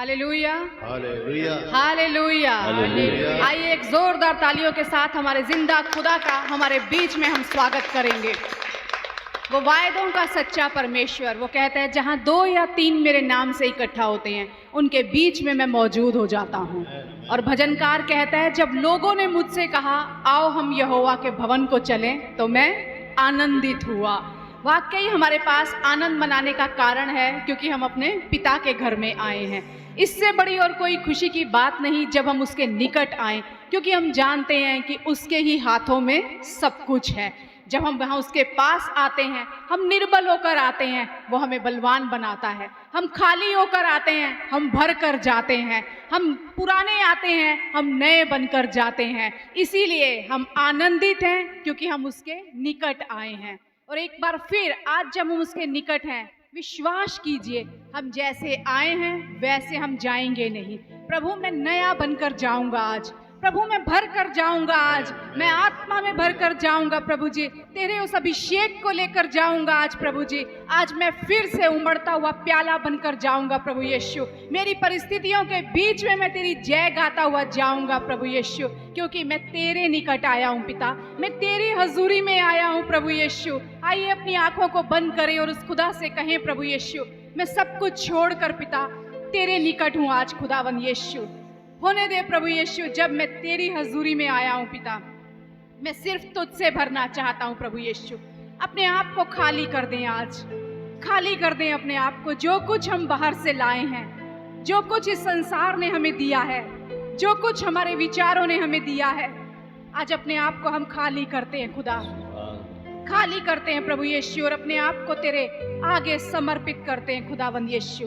Hallelujah, hallelujah, hallelujah. Hallelujah. आइए एक जोरदार तालियों के साथ हमारे जिंदा खुदा का हमारे बीच में हम स्वागत करेंगे। वो वायदों का सच्चा परमेश्वर, वो कहता है जहाँ 2 या 3 मेरे नाम से इकट्ठा होते हैं उनके बीच में मैं मौजूद हो जाता हूँ। और भजनकार कहता है जब लोगों ने मुझसे कहा आओ हम यहोवा के भवन को चलें तो मैं आनंदित हुआ। वाकई हमारे पास आनंद मनाने का कारण है क्योंकि हम अपने पिता के घर में आए हैं। इससे बड़ी और कोई खुशी की बात नहीं जब हम उसके निकट आए, क्योंकि हम जानते हैं कि उसके ही हाथों में सब कुछ है। जब हम वहाँ उसके पास आते हैं हम निर्बल होकर आते हैं, वो हमें बलवान बनाता है। हम खाली होकर आते हैं, हम भर कर जाते हैं। हम पुराने आते हैं, हम नए बनकर जाते हैं। इसीलिए हम आनंदित हैं क्योंकि हम उसके निकट आए हैं। और एक बार फिर आज जब हम उसके निकट हैं, विश्वास कीजिए हम जैसे आए हैं वैसे हम जाएंगे नहीं। प्रभु मैं नया बनकर जाऊंगा आज, प्रभु मैं भर कर जाऊंगा आज, मैं आत्मा में भर कर जाऊंगा प्रभु जी, तेरे उस अभिषेक को लेकर जाऊंगा आज प्रभु जी। आज मैं फिर से उमड़ता हुआ प्याला बनकर जाऊंगा प्रभु यीशु। मेरी परिस्थितियों के बीच में मैं तेरी जय गाता हुआ जाऊंगा प्रभु यीशु, क्योंकि मैं तेरे निकट आया हूँ पिता, मैं तेरी हजूरी में आया हूँ प्रभु यीशु। आइए अपनी आंखों को बंद करें और उस खुदा से कहें प्रभु यीशु मैं सब कुछ छोड़कर पिता तेरे निकट हूँ आज खुदावन यीशु। होने दे प्रभु यीशु जब मैं तेरी हजूरी में आया हूँ पिता, मैं सिर्फ तुझसे भरना चाहता हूँ प्रभु यीशु। अपने आप को खाली कर दें आज, खाली कर दें अपने आप को। जो कुछ हम बाहर से लाए हैं, जो कुछ इस संसार ने हमें दिया है, जो कुछ हमारे विचारों ने हमें दिया है, आज अपने आप को हम खाली करते हैं खुदा, खाली करते हैं प्रभु यीशु और अपने आप को तेरे आगे समर्पित करते हैं खुदावन यीशु।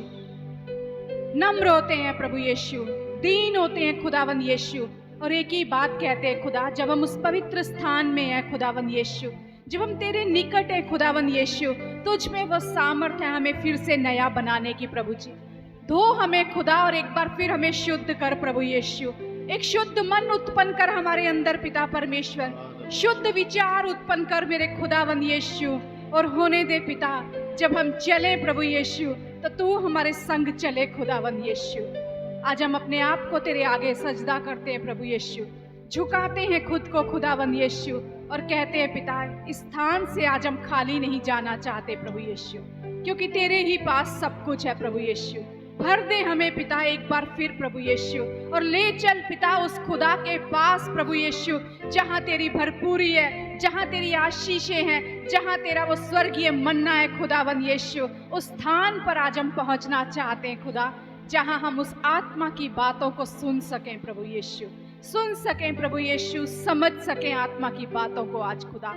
नम्र होते हैं प्रभु यीशु, दीन होते हैं खुदावन यीशु और एक ही बात कहते हैं खुदा, जब हम उस पवित्र स्थान में हैं खुदावन यीशु, जब हम तेरे निकट हैं खुदावन यीशु, तुझ में वो सामर्थ्य है हमें फिर से नया बनाने की प्रभु जी। धो हमें खुदा और एक बार फिर हमें शुद्ध कर प्रभु यीशु। एक शुद्ध मन उत्पन्न कर हमारे अंदर पिता परमेश्वर, शुद्ध विचार उत्पन्न कर मेरे खुदावन यीशु। और होने दे पिता जब हम चले प्रभु यीशु तो तू हमारे संग चले खुदावन यीशु। आज हम अपने आप को तेरे आगे सजदा करते हैं प्रभु यीशु, झुकाते हैं खुद को खुदावन यीशु और कहते हैं पिता इस स्थान से आज हम खाली नहीं जाना चाहते प्रभु यीशु, क्योंकि तेरे ही पास सब कुछ है प्रभु यीशु। भर दे हमें पिता एक बार फिर प्रभु यीशु और ले चल पिता उस खुदा के पास प्रभु यीशु जहाँ तेरी भरपूरी है, जहाँ तेरी आशीषें हैं, जहाँ तेरा वो स्वर्गीय मन्ना है खुदावन यीशु। उस स्थान पर आज हम पहुँचना चाहते हैं खुदा, जहाँ हम उस आत्मा की बातों को सुन सकें प्रभु यीशु, सुन सकें प्रभु यीशु, समझ सकें आत्मा की बातों को। आज खुदा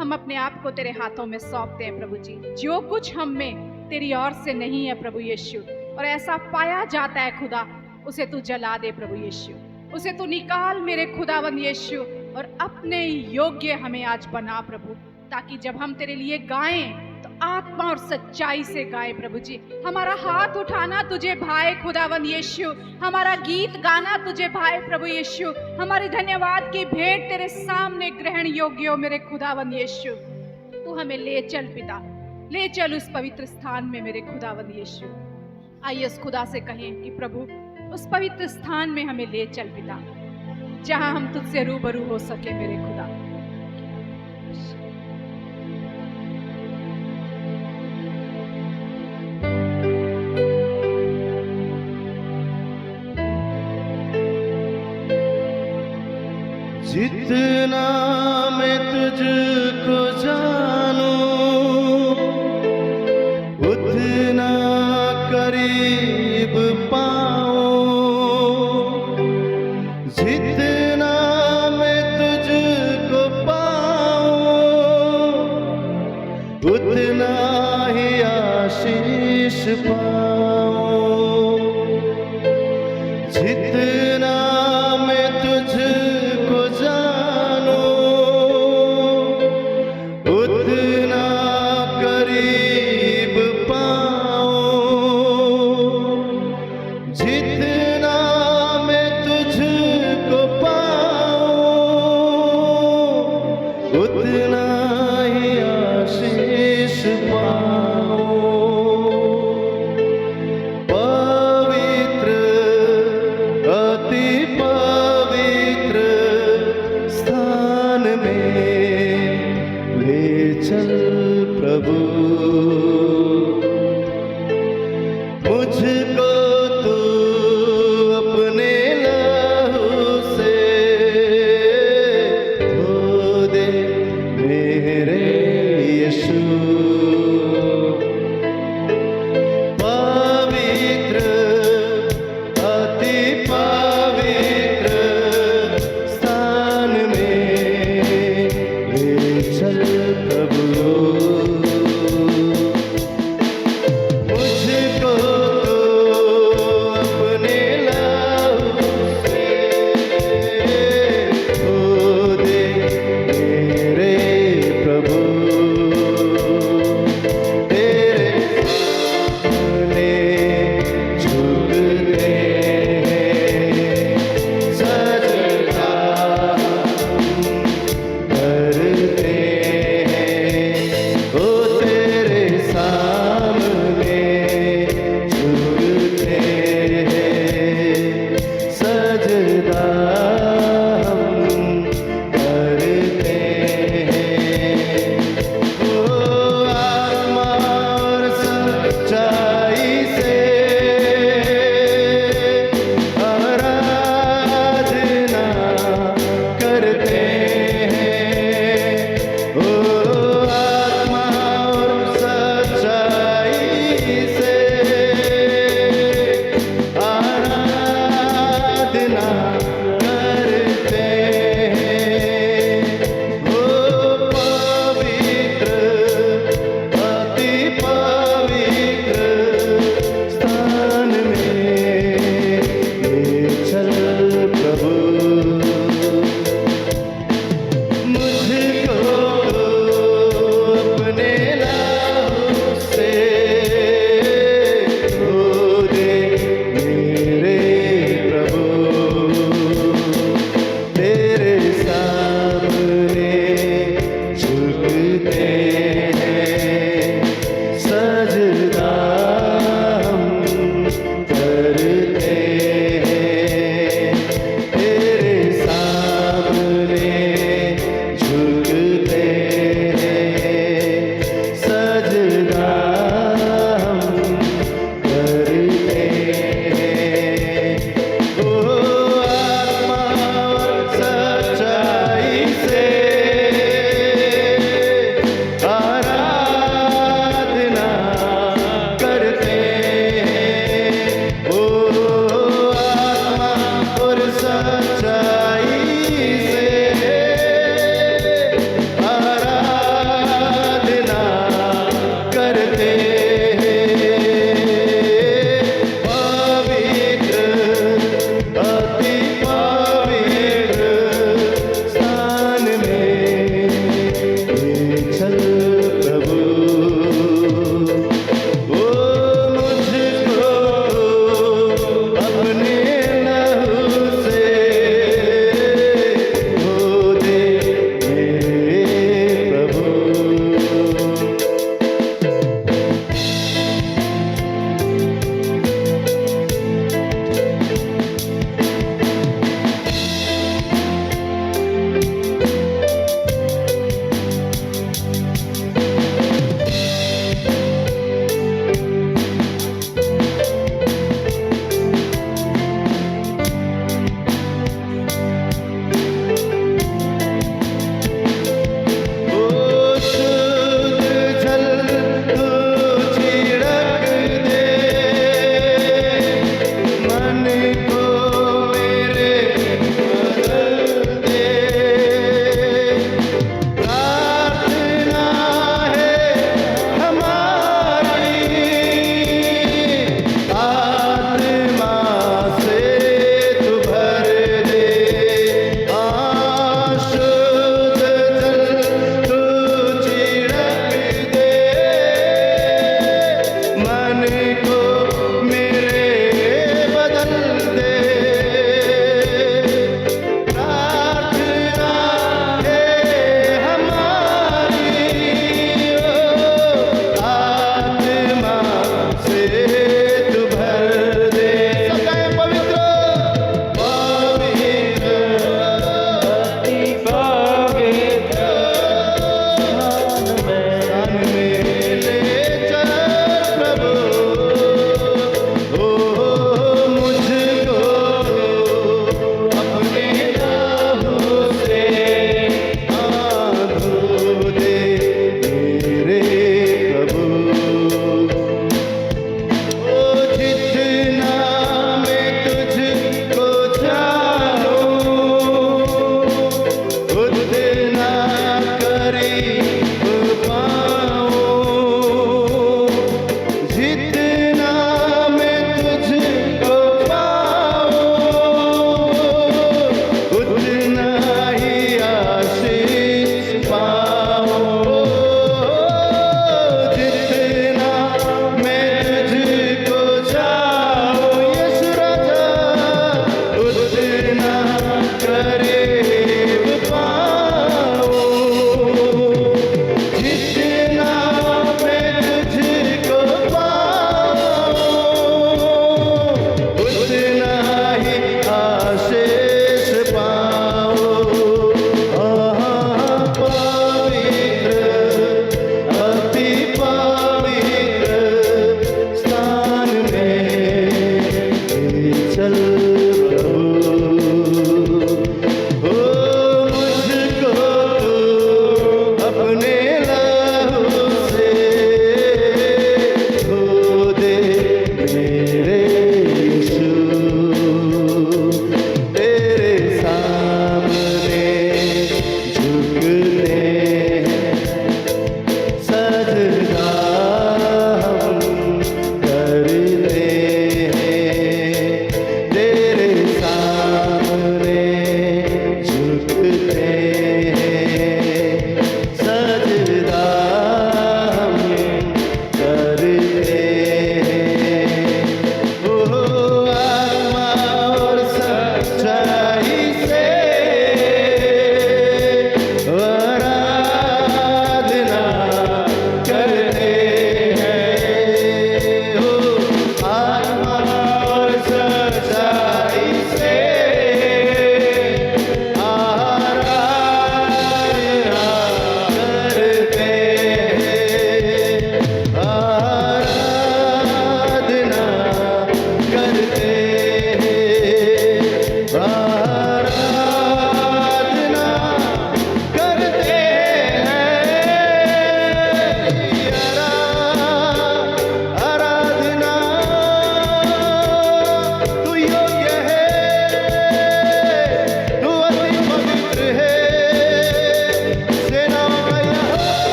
हम अपने आप को तेरे हाथों में सौंपते हैं प्रभु जी। जो कुछ हम में तेरी ओर से नहीं है प्रभु यीशु और ऐसा पाया जाता है खुदा, उसे तू जला दे प्रभु यीशु, उसे तू निकाल मेरे खुदावन यीशु और अपने योग्य हमें आज बना प्रभु, ताकि जब हम तेरे लिए गाएं तो आत्मा और सच्चाई से गाएं प्रभु जी। हमारा हाथ उठाना तुझे भाए खुदावन यीशु, हमारा गीत गाना तुझे भाए प्रभु यीशु, हमारी धन्यवाद की भेंट तेरे सामने ग्रहण योग्य हो मेरे खुदावन यीशु। तू हमें ले चल पिता, ले चल उस पवित्र स्थान में मेरे खुदावन यीशु। आइए उस खुदा से कहें कि प्रभु उस पवित्र स्थान में हमें ले चल पिता, जहां हम तुझसे रूबरू हो सके मेरे खुदा। जितना मैं तुझको जानूं उतना करीब पाऊं, जितना मैं तुझको पाऊं उतना ही आशीष पाऊं, जितना मैं तुझको जानूं उतना करीब पाऊं, जितना मैं तुझको पाऊं उतना ही आशीष पाऊं। अति पवित्र स्थान में ले चल प्रभु। मुझको तू अपने लहू से धो दे मेरे यीशु। पवित्र अति पवित्र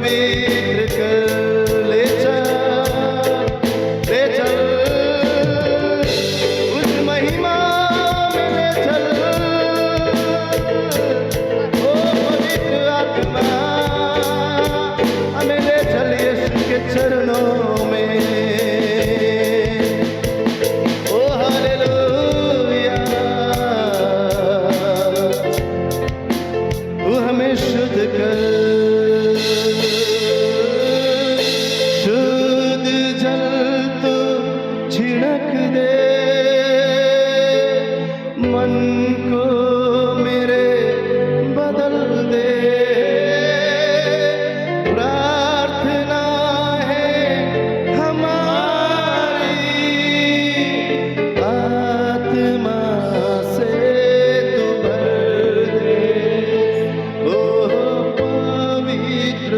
पवित्र कर ले चल उस महिमा में ले चल। ओ पवित्र आत्मा हमें ले चल यीशु के चरणों में। ओ हालेलुया तू हमें शुद्ध कर। शुद्ध जल तो छिड़क दे मन को मेरे बदल दे। प्रार्थना है हमारी आत्मा से तू भर दे। ओ पवित्र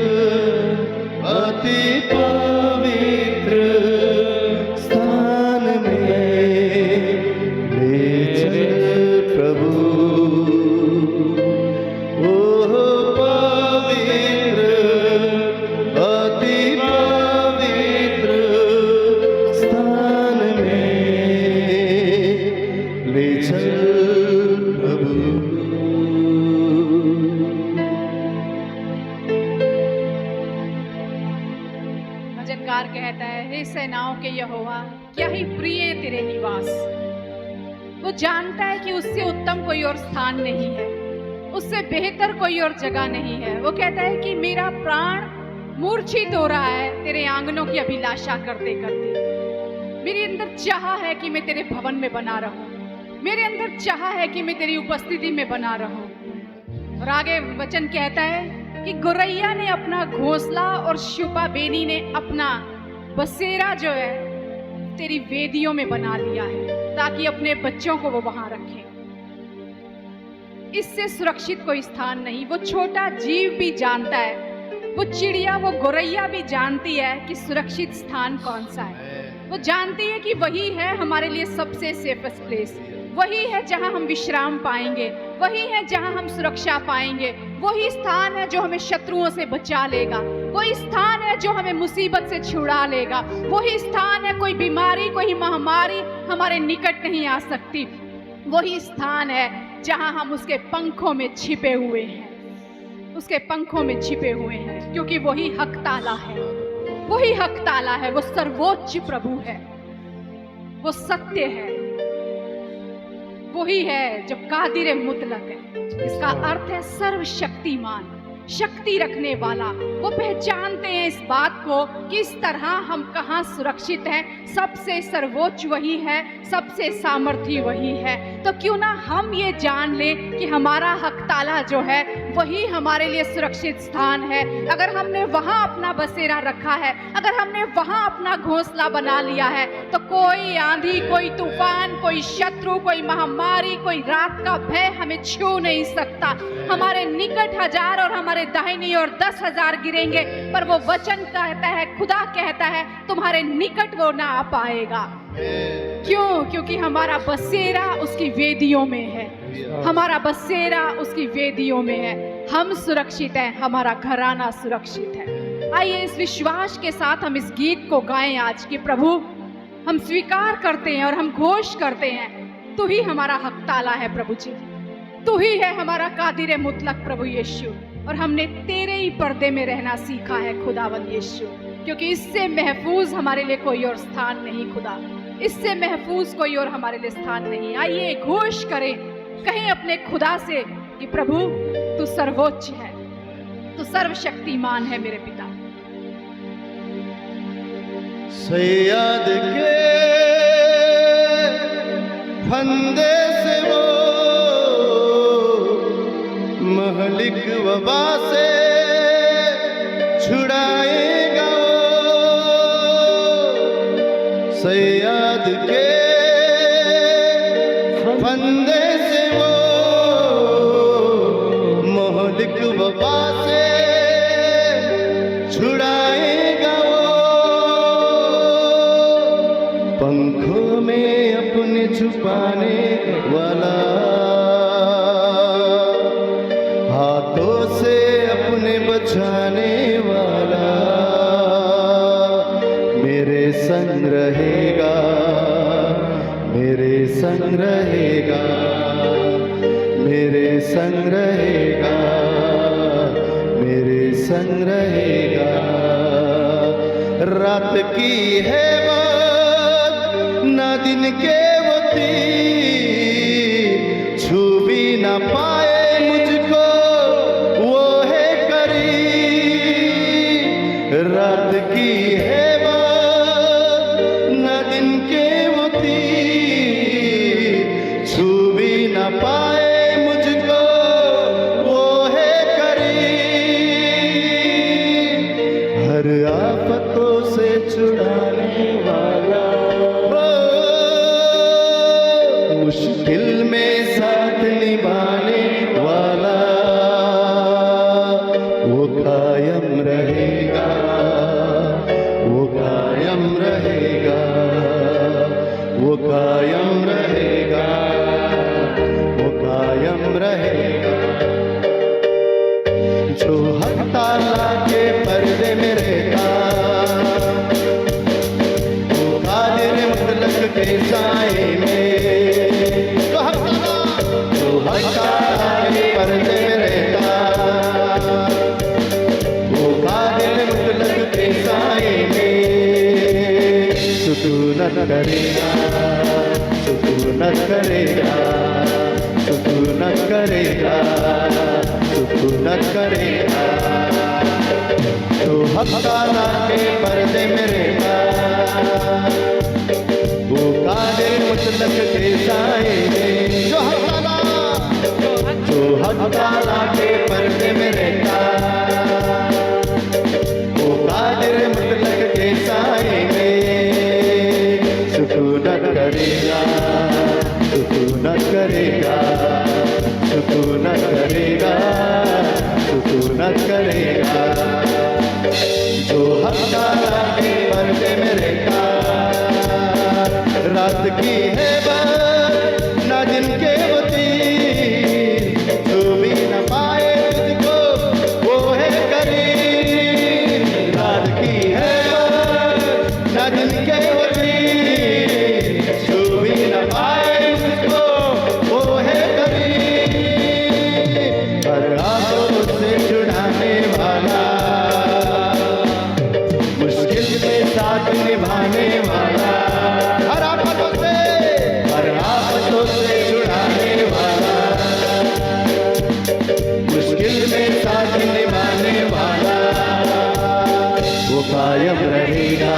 अति पवित्र स्थान में ले चल प्रभु। ओ पवित्र अति पवित्र स्थान में ले चल प्रभु। भजनकार कहता है, हे सेनाओं के यहोवा क्या ही प्रिय है तेरे निवास। वो जानता है कि उससे उत्तम कोई और स्थान नहीं है, उससे बेहतर कोई और जगह नहीं है। वो कहता है कि मेरा प्राण मूर्छित हो रहा है तेरे आंगनों की अभिलाषा करते करते। मेरे अंदर चाह है कि मैं तेरे भवन में बना रहूं, मेरे अंदर चाह है कि मैं तेरी उपस्थिति में बना रहूं। और आगे वचन कहता है कि गुरैया ने अपना घोंसला और शुपा बेनी ने अपना बसेरा जो है तेरी वेदियों में बना लिया है, ताकि अपने बच्चों को वो वहां रखे। इससे सुरक्षित कोई स्थान नहीं। वो छोटा जीव भी जानता है, वो चिड़िया, वो गोरैया भी जानती है कि सुरक्षित स्थान कौन सा है। वो जानती है कि वही है हमारे लिए सबसे सेफेस्ट प्लेस, वही है जहां हम विश्राम पाएंगे, वही है जहां हम सुरक्षा पाएंगे, वही स्थान है जो हमें शत्रुओं से बचा लेगा, वही स्थान है जो हमें मुसीबत से छुड़ा लेगा, वही स्थान है कोई बीमारी कोई महामारी हमारे निकट नहीं आ सकती, वही स्थान है जहां हम उसके पंखों में छिपे हुए हैं, उसके पंखों में छिपे हुए हैं, क्योंकि वही हक ताला है, वही हक ताला है। वो सर्वोच्च प्रभु है, वो सत्य है, वही है जो कादिर मुतलक है। इसका अर्थ है सर्वशक्तिमान, शक्ति रखने वाला। वो पहचानते हैं इस बात को कि इस तरह हम कहाँ सुरक्षित हैं। सबसे सर्वोच्च वही है, सबसे सामर्थी वही है। तो क्यों ना हम ये जान लें कि हमारा हक ताला जो है वही हमारे लिए सुरक्षित स्थान है। अगर हमने वहाँ अपना बसेरा रखा है, अगर हमने वहाँ अपना घोंसला बना लिया है, तो कोई आंधी, कोई तूफान, कोई शत्रु, कोई महामारी, कोई रात का भय हमें छू नहीं सकता। हमारे निकट 1000 और हमारे दाहिनी ओर 10,000 गिरेंगे, पर वो वचन कहता है, खुदा कहता है, तुम्हारे निकट वो ना आ पाएगा। क्यों? क्योंकि हमारा बसेरा उसकी वेदियों में है, हमारा बसेरा उसकी वेदियों में है। हम सुरक्षित हैं, हमारा घराना सुरक्षित है। आइए इस विश्वास के साथ हम इस गीत को गाएं आज कि प्रभु, हम स्वीकार करते हैं और हम घोष करते हैं, तू ही हमारा हक ताला है प्रभु जी, तू ही है हमारा कादिर मुतलक प्रभु यीशु। और हमने तेरे ही पर्दे में रहना सीखा है खुदावंद यीशु, क्योंकि इससे महफूज हमारे लिए कोई और स्थान नहीं खुदा, इससे महफूज कोई और हमारे लिए स्थान नहीं। आइए घोष करें, कहें अपने खुदा से कि प्रभु तू सर्वोच्च है, तू सर्वशक्तिमान है मेरे पिता। सैयद के फंदे से वो महलिक वबा से छुड़ाएगा, सैयद के फंदे से वो महलिक वबा से छुड़ाएगा। पंखों में अपने छुपाने वाला, हाथों से अपने अपने बचाने वाला मेरे संग रहेगा, मेरे संग रहेगा, मेरे संग रहेगा, मेरे संग रहेगा। रात की है बात ना दिन के वो तीर, छू भी ना पाए मुझको वो है करीब। रात की है बात ना दिन के वो तीर, छू भी ना पाए मुझको वो है करीब। हर आफतों से छुड़ाने वाला, मुश्किल में साथ निभाने वाला, वो कायम रहेगा, वो कायम रहेगा, वो कायम रहेगा, वो कायम रहेगा। जो हक ताला के पर्दे में रहता, वो कादिर मुतलक के साए में, जो हक ताला के पर्दे में रहता, वो कादिर मुतलक के साए में सुकूनत करेगा, सुकूनत करेगा, सुकूनत करेगा, सुकूनत करेगा। जो हक ताला के पर्दे में रहता, वो कादिर मुतलक के साए में, जो हक ताला के पर्दे में रहता, वो कादिर मुतलक के साए में सुकूनत करेगा, सुकूनत करेगा, सुकूनत करेगा, सुकूनत करेगा। जो हक ताला के पर्दे में रहता, रात की है बात ना दिन के वो तीर, जो भी न पाए तुझको वो है करीब। रात की है बात ना दिन के वो तीर, जो भी न पाए तुझको वो है करीब। हर आफत से छुड़ाने वाला, मुश्किल में साथ निभाने वाला, हर आफतों से छुड़ाने वाला, मुश्किल में साथ निभाने वाला, वो कायम रहेगा,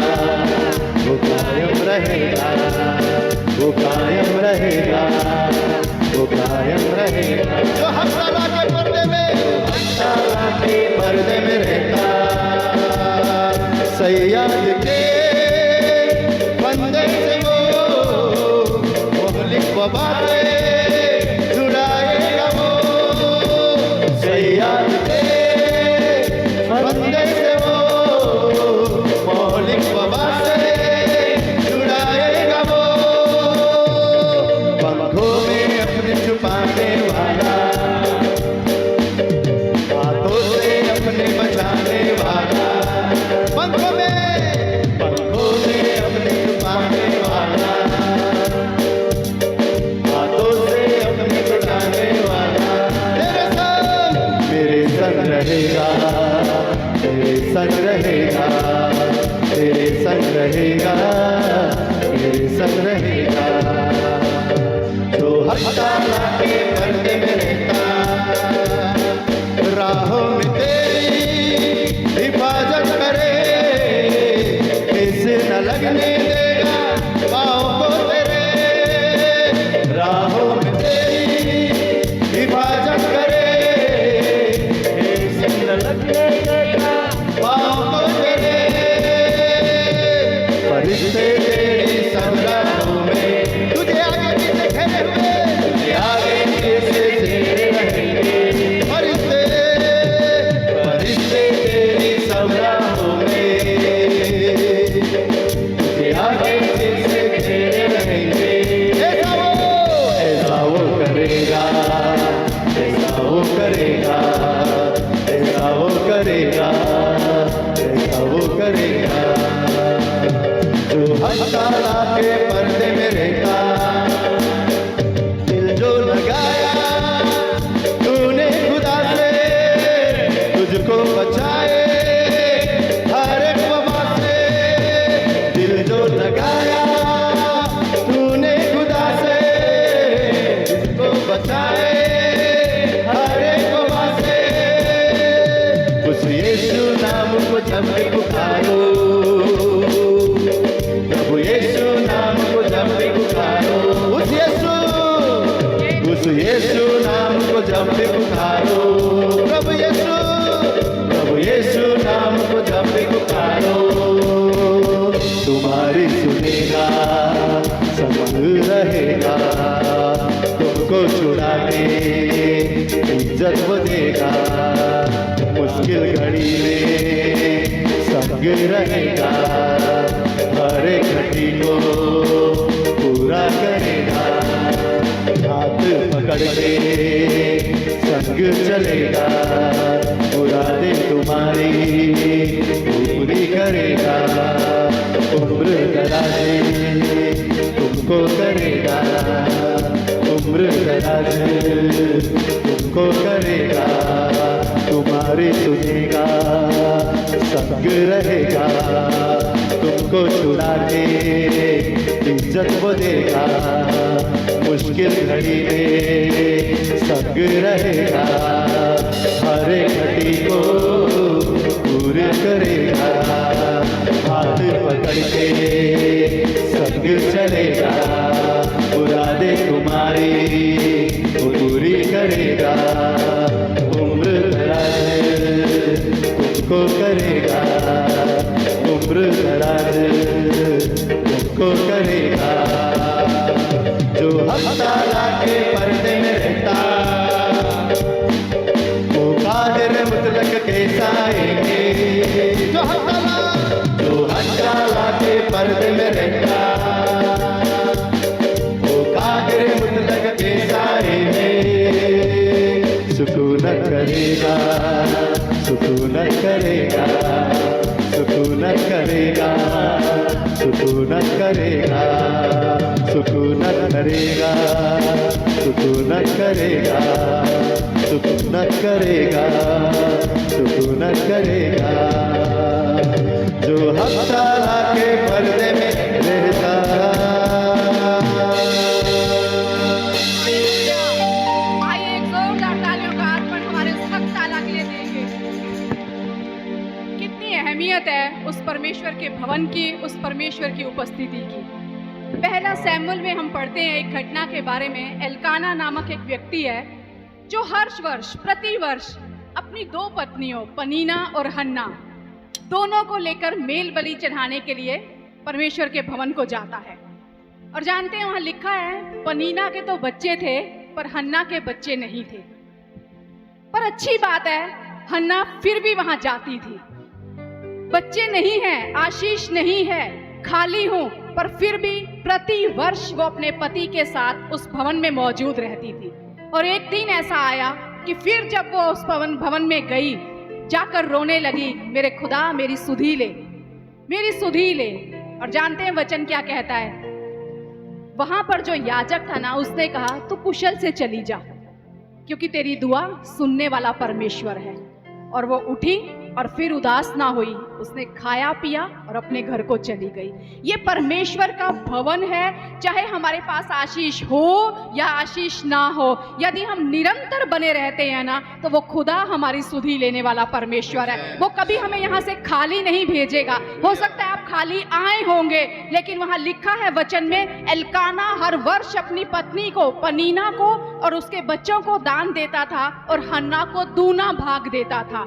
वो कायम रहेगा, वो कायम रहेगा, वो कायम रहेगा। जो हक ताला के पर्दे में, हक ताला के पर्दे में रहता, सैयद के बंदे से वो मोहलिक वबा से छुड़ाएगा वो, सैयद के बंदे से वो मोहलिक वबा से छुड़ाएगा वो। पंखों में अपने छुपाने वाला, हाथों से अपने बचाने वाला, पंखों में अपने छुपाने वाला, हाथों से अपने बचाने वाला, मेरे संग रहेगा, तेरे संग रहेगा, तेरे संग रहेगा, मेरे संग रहेगा। जो हक ताला के पर्दे में रहता, राहों में तेरी हिफाजत करे, इसे न लगने देगा पाँव को तेरे। राहों में तेरी हिफाजत करे, इसे न लगने देगा पाँव को तेरे। फरिश्ते तेरी सब राहों में तुझे आगे पीछे घेरे हुए, तुझे आगे पीछे को जब भी पुकारो, प्रभु यीशु नाम को जब भी पुकारो, उस यीशु नाम को जब भी पुकारो, प्रभु यीशु नाम को जब भी पुकारो, तुम्हारी सुनेगा, संग रहेगा, तुमको छुड़ा के इज्जत वो देगा, मुश्किल घड़ी में संग रहेगा, हर एक घड़ी को पूरा करेगा, हाथ पकड़ के संग चलेगा, मुरादे तुम्हारी पूरी करेगा, उम्र दराज तुमको करेगा, उम्र दराज तुमको करेगा, तुम्हारी सुनेगा, संग रहेगा, तुमको छुड़ा के इज्जत वो देगा, मुश्किल घड़ी में संग रहेगा, हर एक घड़ी को पूरा करेगा, हाथ पकड़ के संग चलेगा, मुरादे तुम्हारी पूरी करेगा, उम्र दराज तुमको करेगा, उम्र दराज तुमको करेगा, जो हफ्ता के पर्दे में रहता, वो कादिर मुतलक के साए में, जो हफ्ता के पर्दे में रहता, वो कादिर मुतलक के साए में, सुकूनत करेगा, सुकूनत करेगा, सुकूनत करेगा, सुकूनत करेगा, सुकूनत करेगा, सुकूनत करेगा, सुकूनत करेगा, सुकूनत करेगा, जो हफ्ता के पर्दे में रहता। आइए एक जोरदार तालियों का अर्पण हमारे उस हक ताला के लिए देंगे। कितनी अहमियत है उस परमेश्वर के भवन की, उस परमेश्वर की उपस्थिति की। पहला सैमुएल में हम पढ़ते हैं एक घटना के बारे में। एल्काना नामक एक व्यक्ति है जो हर वर्ष प्रतिवर्ष अपनी दो पत्नियों पनीना और हन्ना दोनों को लेकर मेल बलि चढ़ाने के लिए परमेश्वर के भवन को जाता है। और जानते हैं वहां लिखा है पनीना के तो बच्चे थे पर हन्ना के बच्चे नहीं थे। पर अच्छी बात है हन्ना फिर भी वहां जाती थी। बच्चे नहीं हैं, आशीष नहीं है, खाली हूं, पर फिर भी प्रति वर्ष वो अपने पति के साथ उस भवन में मौजूद रहती थी। और एक दिन ऐसा आया कि फिर जब वो उस भवन में गई, जाकर रोने लगी, मेरे खुदा मेरी सुधि ले, मेरी सुधि ले। और जानते हैं वचन क्या कहता है? वहां पर जो याजक था ना, उसने कहा तू कुशल से चली जा, क्योंकि तेरी दुआ सुनने वाला परमेश्वर है। और वो उठी और फिर उदास ना हुई, उसने खाया पिया और अपने घर को चली गई। ये परमेश्वर का भवन है। चाहे हमारे पास आशीष हो या आशीष ना हो, यदि हम निरंतर बने रहते हैं ना, तो वो खुदा हमारी सुधि लेने वाला परमेश्वर है। वो कभी हमें यहाँ से खाली नहीं भेजेगा। हो सकता है आप खाली आए होंगे, लेकिन वहाँ लिखा है वचन में, एल्काना हर वर्ष अपनी पत्नी को पनीना को और उसके बच्चों को दान देता था और हन्ना को दूना भाग देता था।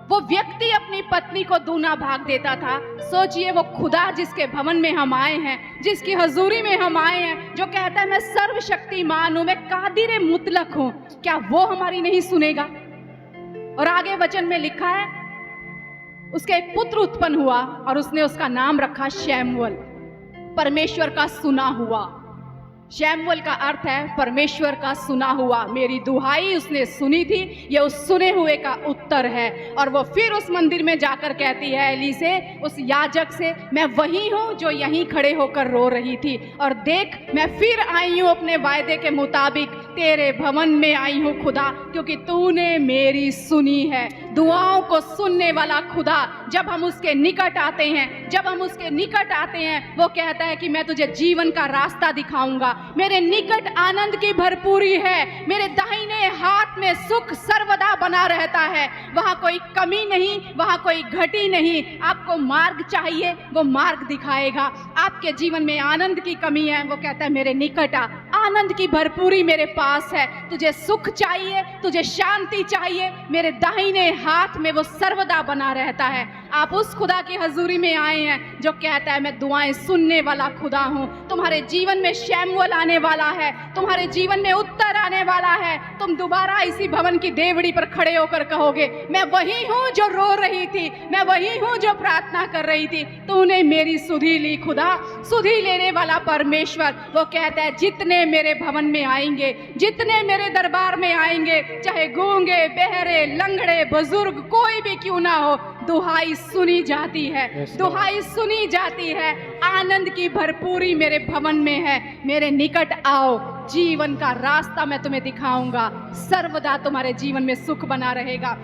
वो व्यक्ति अपनी पत्नी को दूना भाग देता था। सोचिए वो खुदा जिसके भवन में हम आए हैं, जिसकी हजूरी में हम आए हैं, जो कहता है मैं सर्वशक्तिमान हूं, मैं कादिर मुतलक हूं, क्या वो हमारी नहीं सुनेगा? और आगे वचन में लिखा है उसके एक पुत्र उत्पन्न हुआ और उसने उसका नाम रखा शैमुएल, परमेश्वर का सुना हुआ। शैमुएल का अर्थ है परमेश्वर का सुना हुआ। मेरी दुहाई उसने सुनी थी, ये उस सुने हुए का उत्तर है। और वो फिर उस मंदिर में जाकर कहती है एली से, उस याजक से, मैं वही हूँ जो यहीं खड़े होकर रो रही थी, और देख मैं फिर आई हूँ अपने वायदे के मुताबिक, तेरे भवन में आई हूँ खुदा, क्योंकि तूने मेरी सुनी है। दुआओं को सुनने वाला खुदा। जब हम उसके निकट आते हैं, जब हम उसके निकट आते हैं, वो कहता है कि मैं तुझे जीवन का रास्ता दिखाऊंगा। मेरे निकट आनंद की भरपूरी है, मेरे दाहिने हाथ में सुख सर्वदा बना रहता है। वहाँ कोई कमी नहीं, वहाँ कोई घटी नहीं। आपको मार्ग चाहिए, वो मार्ग दिखाएगा। आपके जीवन में आनंद की कमी है, वो कहता है मेरे निकट आ, आनंद की भरपूरी मेरे पास है। तुझे सुख चाहिए, तुझे शांति चाहिए, मेरे दाहिने हाथ में वो सर्वदा बना रहता है। आप उस खुदा की हजूरी में आए हैं जो कहता है मैं दुआएं सुनने वाला खुदा हूँ। तुम्हारे जीवन में शैमुएल आने वाला है, तुम्हारे जीवन में उत्तर आने वाला है। तुम दोबारा इसी भवन की देवड़ी पर खड़े होकर कहोगे मैं वही हूँ जो रो रही थी, मैं वही हूँ जो प्रार्थना कर रही थी। तूने मेरी सुधि ली खुदा, सुधि लेने वाला परमेश्वर। वो कहता है जितने मेरे भवन में आएंगे, जितने मेरे दरबार में आएंगे, चाहे गूंगे, बहरे, लंगड़े, बुजुर्ग, कोई भी क्यों ना हो, दुहाई सुनी जाती है, दुहाई सुनी जाती है। आनंद की भरपूरी मेरे भवन में है। मेरे निकट आओ, जीवन का रास्ता मैं तुम्हें दिखाऊंगा। सर्वदा तुम्हारे जीवन में सुख बना रहेगा।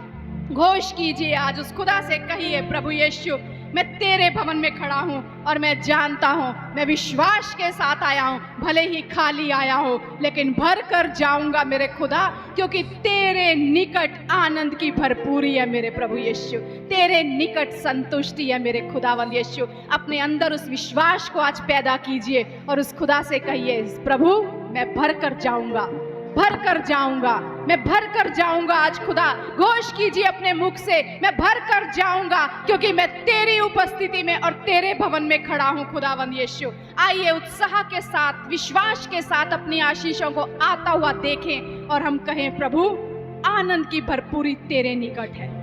घोष कीजिए, आज उस खुदा से कहिए प्रभु यीशु मैं तेरे भवन में खड़ा हूँ और मैं जानता हूँ, मैं विश्वास के साथ आया हूँ। भले ही खाली आया हूँ लेकिन भर कर जाऊंगा मेरे खुदा, क्योंकि तेरे निकट आनंद की भरपूरी है मेरे प्रभु यीशु। तेरे निकट संतुष्टि है मेरे खुदावंद यीशु। अपने अंदर उस विश्वास को आज पैदा कीजिए और उस खुदा से कहिए प्रभु मैं भर कर जाऊंगा, भर कर जाऊंगा, मैं भर कर जाऊंगा। आज खुदा घोष कीजिए अपने मुख से मैं भर कर जाऊंगा, क्योंकि मैं तेरी उपस्थिति में और तेरे भवन में खड़ा हूं खुदावंद यीशु। आइए उत्साह के साथ, विश्वास के साथ अपनी आशीषों को आता हुआ देखें और हम कहें प्रभु आनंद की भरपूरी तेरे निकट है।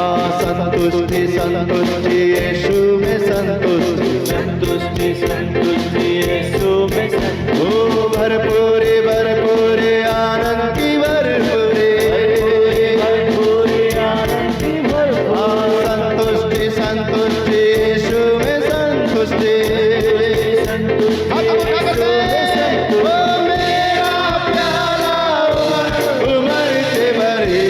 संतुष्टि संतुष्टि यीशु में संतुष्टि संतुष्टि संतुष्टि यीशु में संतुष्टि ओ भरपूरी भरपूरी आनंद की भरपूरी भरपूरी आनंद की भरपूरी संतुष्टि संतुष्टि यीशु में संतुष्टि ओ मेरा प्यारा उमर से भरी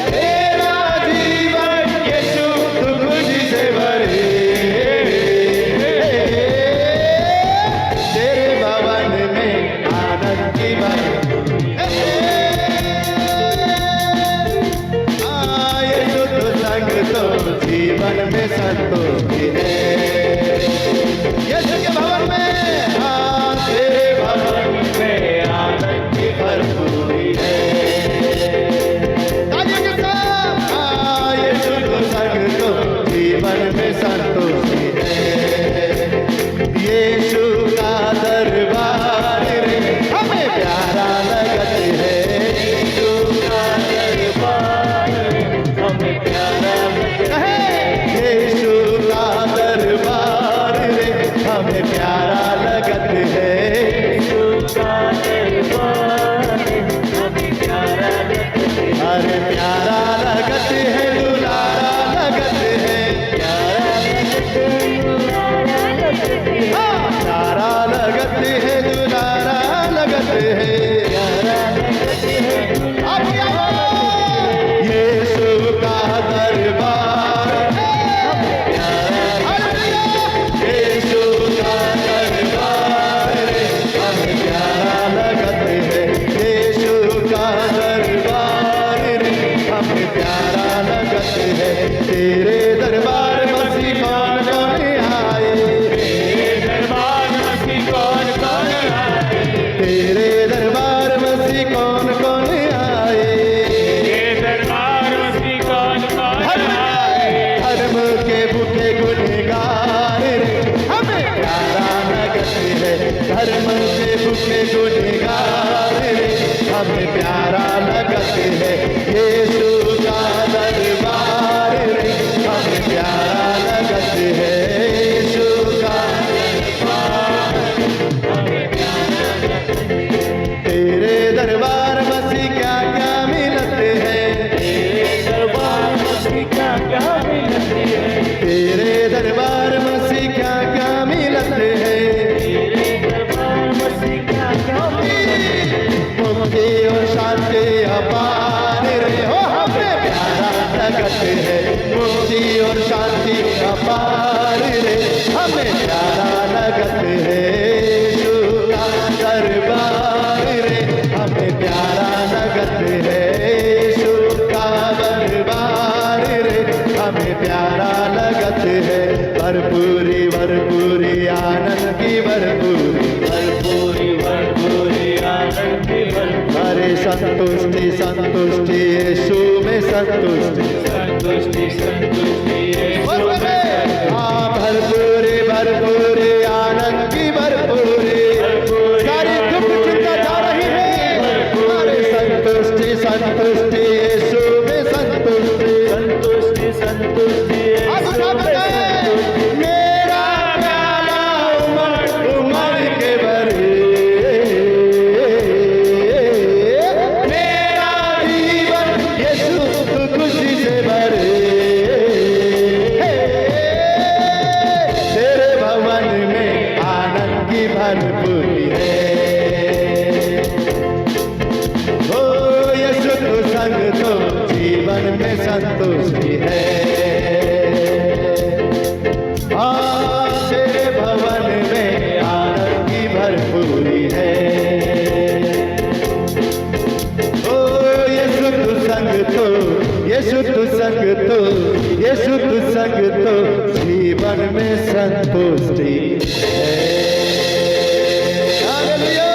तेरा जीवन यीशु तू खुशी से भरी तेरे भवन में आनंद की भरी यीशु तो संग तो जीवन में संतुष्टि है यीशु के भवन में तेरे भवन में आनंद की भरपूरी है तालियों के साथ यीशु तो संग तो जीवन में संतुष्टि है यीशु का दरबार रे हमें प्यारा लगत है यीशु का दरबार हमें प्यारा लगता है यीशु का दरबार रे हमें प्यारा लगत है यीशु का दरबार हमें प्यारा लगता है अरे प्यारा लगत है दुलारा लगत है प्यारा लगता है दुलारा लगता है प्यारा लगत है दुलारा लगत है प्यारा लगता है अब क्या हो? यीशु का दरबार यीशु का दरबार हमें प्यारा लगत है यीशु का दरबार हमें प्यारा लगत है तेरे दरबार मसीह कौन कौन आए दरबार मसीह कौन कौन आए तेरे दरबार मसीह कौन कौन आए ये दरबार मसीह कौन कौन आए धर्म के भूखे गुनहगार रे हमें प्यारा लगत है धर्म के भूखे गुनहगार रे हमें प्यारा लगत है यीशु का दरबार रे हमें प्यारा लगत है यीशु का तेरे दरबार मसीह क्या क्या मिलते हैं दरबार मसीह क्या क्या मिलती है तेरे दरबार मसीह क्या क्या मिलते हैं तेरे दरबार मसीह क्या क्या मुक्ति और शांति अपार रे हो हमें प्यारा लगत है मुक्ति और शांति अपार रे हमें प्यारा लगत है यीशु का दरबार रे हमें प्यारा लगत है यीशु का दरबार रे हमें प्यारा लगत है भरपूरी भरपूरी आनंद की भरपूरी भरपूरी भरपूरी आनंद की भरपूरी अरे संतुष्टि संतुष्टि यीशु में संतुष्टि संतुष्टि संतुष्टि यीशु में भरपूरी भरपूरी आनंद की भरपूरी सारी दुख चिंता जा रही है अरे संतुष्टि संतुष्टि यीशु में संतुष्टि संतुष्टि संतुष्टि अब यीशु सब में बताएं, संतुष्टि मेरा प्याला उमर उमर के भरे मेरा जीवन यीशु तू खुशी से भरे तेरे भवन में आनंद की भरपूरी है ओ यीशु तू संग तो जीवन में संतुष्टि है तेरे भवन में आनंद की भरपूरी है ओ यीशु तू संग तो यीशु तू संग तो यीशु तू संग तो जीवन में संतुष्टि है हालेलुया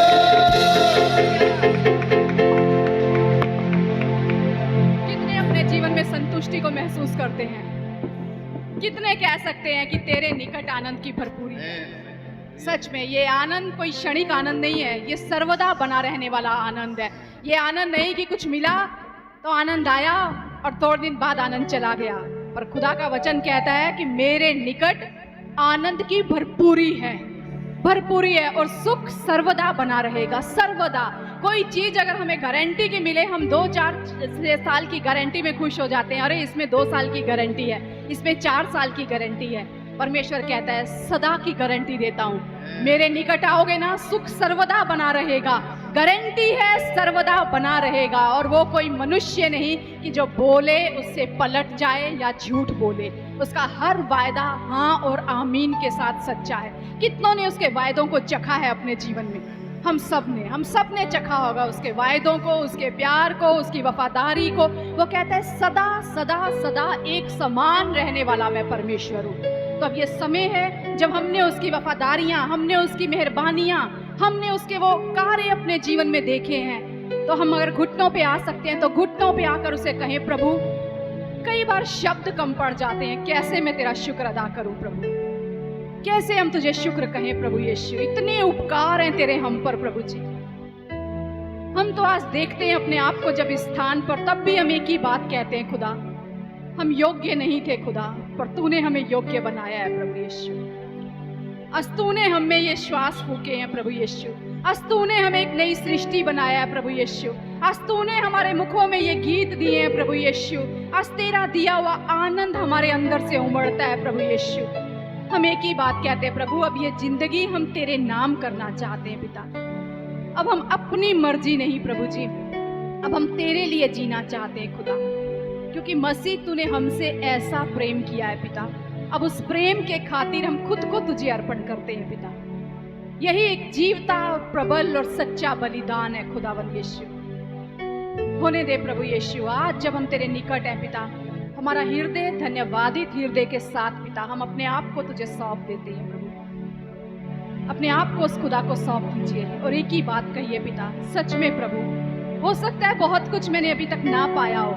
कितने अपने जीवन में संतुष्टि को महसूस करते हैं कितने कह सकते हैं कि तेरे निकट आनंद की भरपूरी है। सच में ये आनंद कोई क्षणिक आनंद नहीं है, ये सर्वदा बना रहने वाला आनंद है। ये आनंद नहीं कि कुछ मिला तो आनंद आया और थोड़े दिन बाद आनंद चला गया। पर खुदा का वचन कहता है कि मेरे निकट आनंद की भरपूरी है, भरपूरी है, और सुख सर्वदा बना रहेगा, सर्वदा। कोई चीज अगर हमें गारंटी की मिले, हम 2-4 साल की गारंटी में खुश हो जाते हैं, अरे इसमें 2 साल की गारंटी है, इसमें 4 साल की गारंटी है। परमेश्वर कहता है सदा की गारंटी देता हूं, मेरे निकट आओगे ना, सुख सर्वदा बना रहेगा, गारंटी है सर्वदा बना रहेगा। और वो कोई मनुष्य नहीं कि जो बोले उससे पलट जाए या झूठ बोले, उसका हर वायदा हाँ और आमीन के साथ सच्चा है। कितनों ने उसके वायदों को चखा है अपने जीवन में, हम सब ने चखा होगा उसके वायदों को, उसके प्यार को, उसकी वफादारी को। वो कहता है सदा सदा सदा एक समान रहने वाला मैं परमेश्वर हूँ। तो अब ये समय है जब हमने उसकी वफादारियां, हमने उसकी मेहरबानियां, हमने उसके वो कार्य अपने जीवन में देखे हैं, तो हम अगर घुटनों पे आ सकते हैं तो घुटनों पे आकर उसे कहें प्रभु। कई बार शब्द कम पड़ जाते हैं, कैसे मैं तेरा शुक्र अदा करूं प्रभु, कैसे हम तुझे शुक्र कहें प्रभु यीशु, इतने उपकार हैं तेरे हम पर प्रभु जी। हम तो आज देखते हैं अपने आप को जब इस स्थान पर, तब भी हम एक ही बात कहते हैं, खुदा हम योग्य नहीं थे खुदा, पर तूने हमें योग्य बनाया है प्रभु यीशु। आज तूने हमें ये श्वास फूके हैं प्रभु यीशु, आज तूने हमें एक नई सृष्टि बनाया है प्रभु यीशु, आज तूने हमारे मुखों में ये गीत दिए हैं प्रभु यीशु, आज तेरा दिया हुआ आनंद हमारे अंदर से उमड़ता है प्रभु यीशु। हम एक ही बात कहते हैं प्रभु, अब ये जिंदगी हम तेरे नाम करना चाहते हैं पिता। अब हम अपनी मर्जी नहीं प्रभु जी, अब हम तेरे लिए जीना चाहते हैं खुदा, क्योंकि मसीह तूने हमसे ऐसा प्रेम किया है पिता। अब उस प्रेम के खातिर हम खुद को तुझे अर्पण करते हैं पिता। यही एक जीवता और प्रबल और सच्चा बलिदान है खुदावंद यीशु। होने दे प्रभु यीशु, आज जब हम तेरे निकट हैं पिता, हमारा हृदय धन्यवादित हृदय के साथ पिता हम अपने आप को तुझे सौंप देते हैं प्रभु। अपने आप को उस खुदा को सौंप दीजिए और एक ही बात कहिए पिता, सच में प्रभु हो सकता है बहुत कुछ मैंने अभी तक ना पाया हो,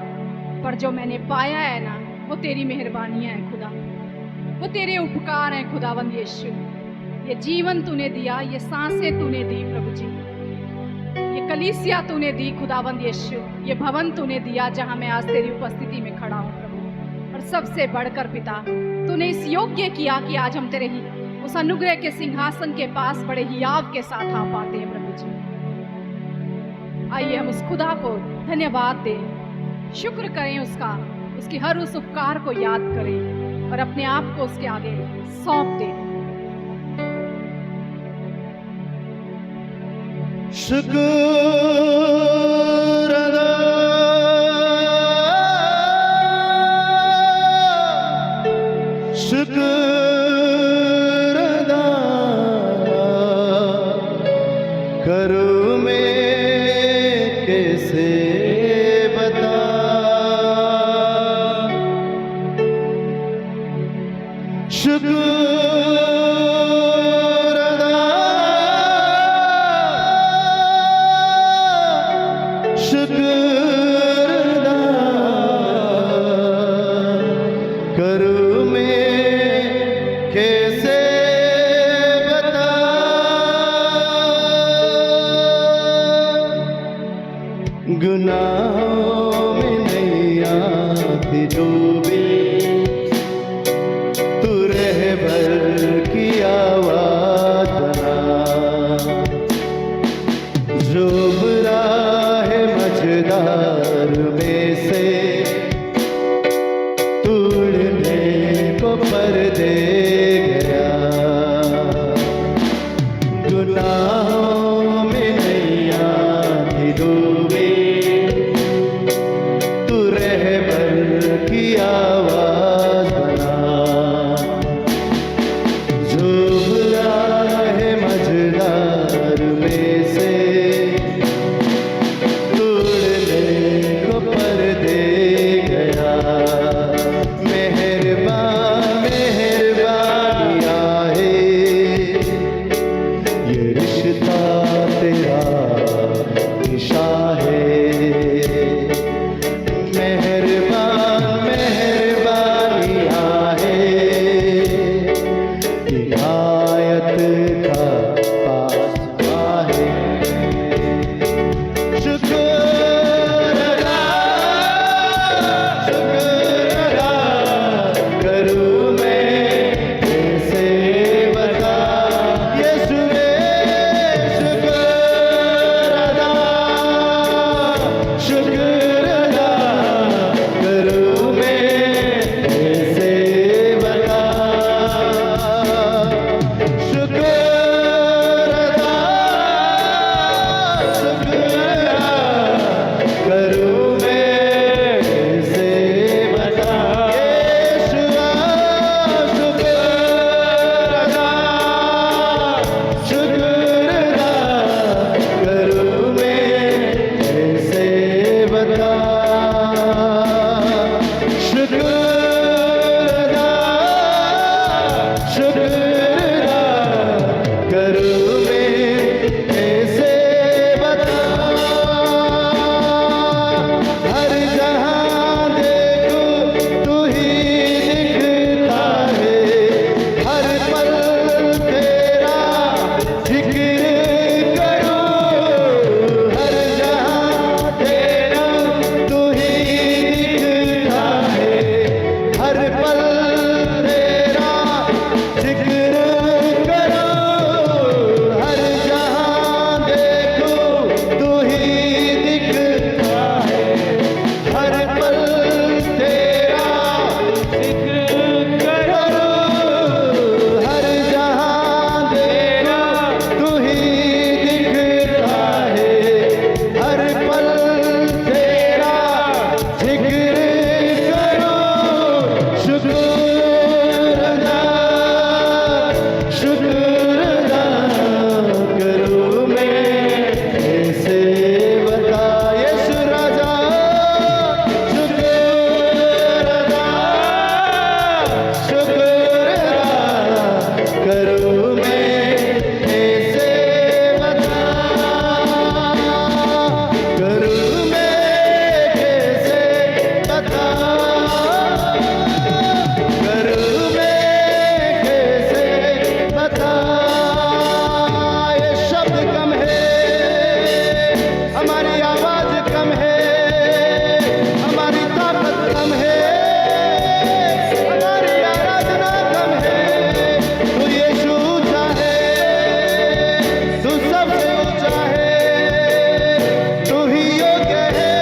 पर जो मैंने पाया है ना, वो तेरी मेहरबानियां हैं खुदा, वो तेरे उपकार हैं खुदावंद यीशु। ये जीवन तूने दिया, ये सांसें तूने दी प्रभु जी, ये कलीसिया तूने दी खुदावंद यीशु, ये भवन तूने दिया जहां मैं आज तेरी उपस्थिति में खड़ा हूं प्रभु। और सबसे बढ़कर पिता तूने इस योग्य किया कि आज हम तेरे ही उस अनुग्रह के सिंहासन के पास बड़े हियाव के साथ आ पाते हैं प्रभु जी। आइए हम उस खुदा को धन्यवाद दें, शुक्र करें उसका, उसकी हर उस उपकार को याद करें और अपने आप को उसके आगे सौंप दें। शुक्र अदा शुक्र अदा करूं मैं कैसे बता, शुक्र अदा शुक्र अदा करूं मैं कैसे बता, गुनाहों में नैया थी डूबी, तू रहबर की शुक्र करूं मैं कैसे बताऊं। हर जहां देखूं तू ही दिखता है, हर पल तेरा जिक्र करूं। हर जहां देखूं तू ही दिखता है, हर पल तेरा जिक्र करूं। हर जहां देखूं तू ही दिखता है, हर पल तेरा जिक्र करूं। हर जहां देखूं तू ही दिखता है, हर पल तेरा जिक्र करूं। शुक्र अदा करूं मैं कैसे बता यीशु राजा। शुक्र अदा करूं मैं कैसे बता। करूं मैं कैसे बता। करूं मैं कैसे बता। ये शब्द कम है, हमारी आवाज कम है, हमारी ताकत कम है, हमारी आराधना कम है। तू यीशु ऊंचा है, तू सबसे ऊंचा है, तू ही योग्य है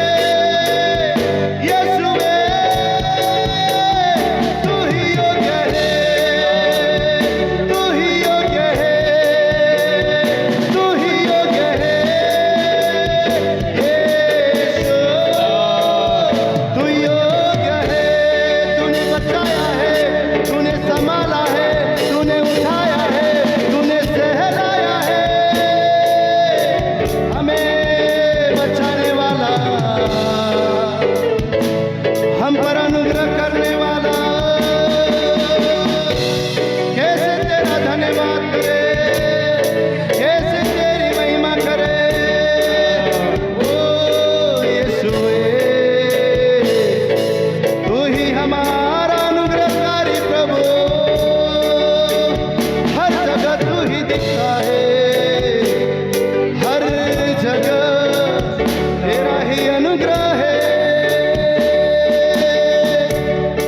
यीशु तू ही योग्य है, तू ही योग्य है, तू ही योग्य है यीशु। तू योग्य है, तूने बचाया है, तूने संभाला है, तूने उठाया है, तूने सहलाया है, हमें बचाने वाला, हम पर अनुग्रह करने वाला। कैसे तेरा धन्यवाद करे, कैसे तेरी महिमा करे। ओ यीशुए, तू ही हमारा अनुग्रहकारी प्रभु। हर जगह तू ही दिखता है, हर जगह तेरा ही अनुग्रह है।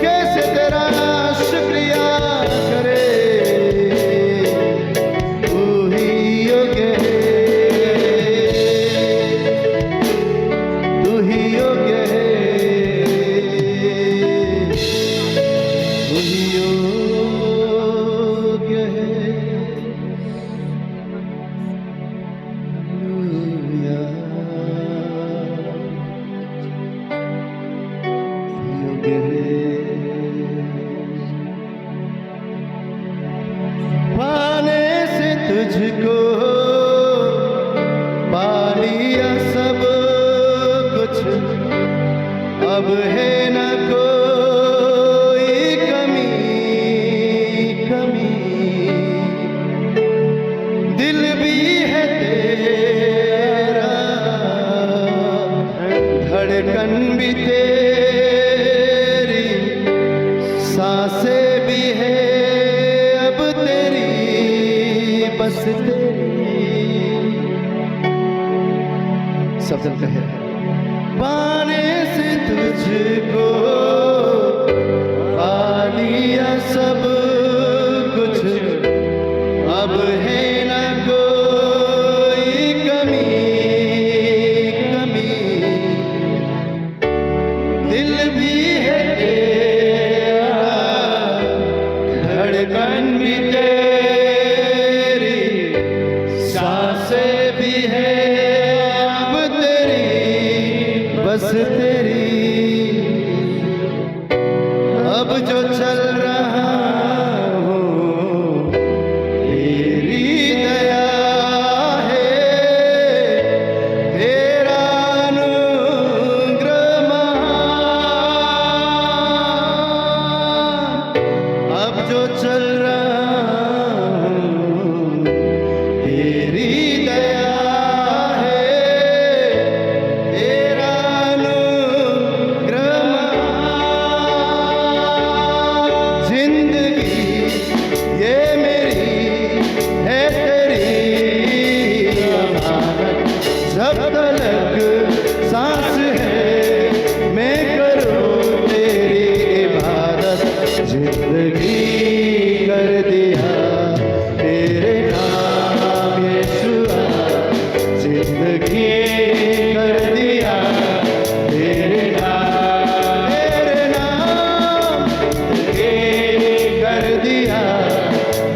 कैसे तेरा शुक्रिया करे, तू ही योग्य है, तू ही योग्य है, तू ही योग्य है। हालेलुया। योग्य है। पाने से तुझको पा लिया सब कुछ, अब है न कोई कमी। दिल भी है तेरा, धड़कन भी तेरी, सांसें भी है अब तेरी, बस तेरी। सब जन कहे पाने से तुझको पा लिया सब कुछ, अब है न कोई कमी। दिल भी है तेरा, धड़कन भी तेरी, सांसें भी है अब तेरी, बस तेरी। अब जो चल रहा हूँ तेरी दया है, तेरा अनुग्रह महान। अब जो चल रहा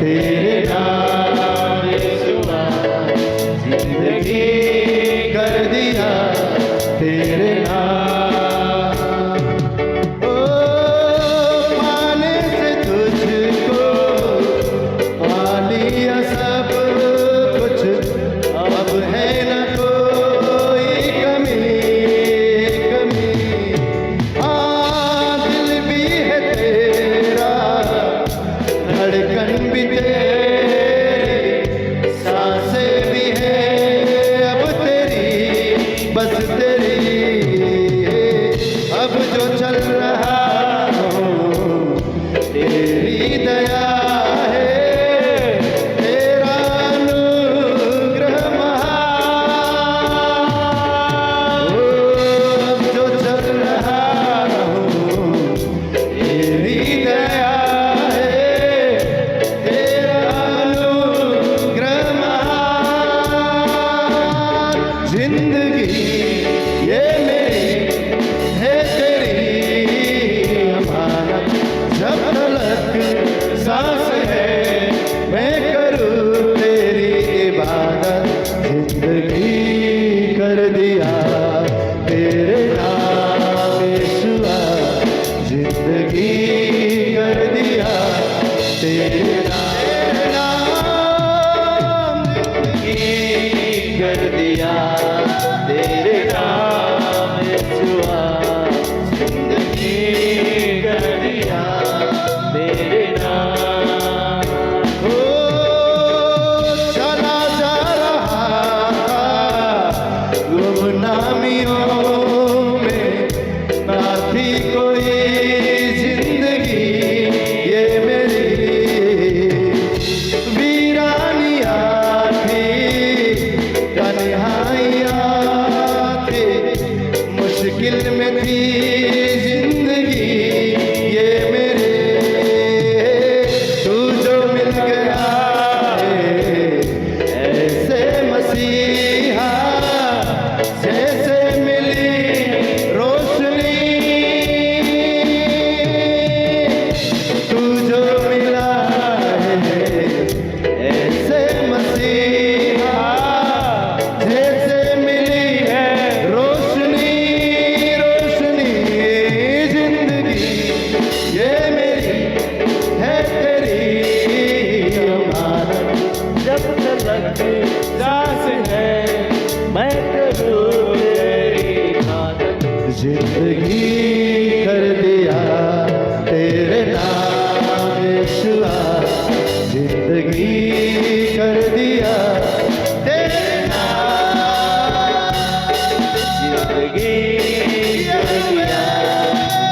तेरे नाम यीशुआ जिंदगी कर दिया तेरे नाम। ओ पाने से तुझको पा लिया सब कुछ, अब है न कोई कमी कमी। हाँ दिल भी है तेरा, धड़कन भी तेरी, सांसें भी है अब तेरी, बस तेरी। अब जो चल रहा हूँ तेरी दया है, तेरा अनुग्रह महान। ओ, अब जो चल रहा हूँ तेरी दया है, तेरा अनुग्रह महान। जिंदगी ये मेरी है तेरी अमानत, जब तलक सांस है मैं करूँ तेरी इबादत। जिंदगी कर दिया तेरे नाम यीशुआ, जिंदगी कर दिया तेरे नाम, जिंदगी कर दिया तेरे नाम यीशुआ, जिंदगी कर दिया तेरे नाम। ओ चला जा रहा था गुमनामियों में, ना थी कोई जिंदगी ये मेरी, वीरानियाँ थी, तन्हाइयाँ थी, मुश्किल में थी जिंदगी ये मेरे। तू जो मिल गया है ऐसे मसीहा, जैसे मिली रोशनी। तू जो मिला है ऐसे मसीहा, जैसे मिली है रोशनी रोशनी। जिंदगी ये मेरी है तेरी अमानत, जब तलक सांस है मैं करूँ तेरी इबादत। जिंदगी कर दिया तेरे नाम यीशुआ, जिंदगी कर दिया तेरे नाम, जिंदगी कर दिया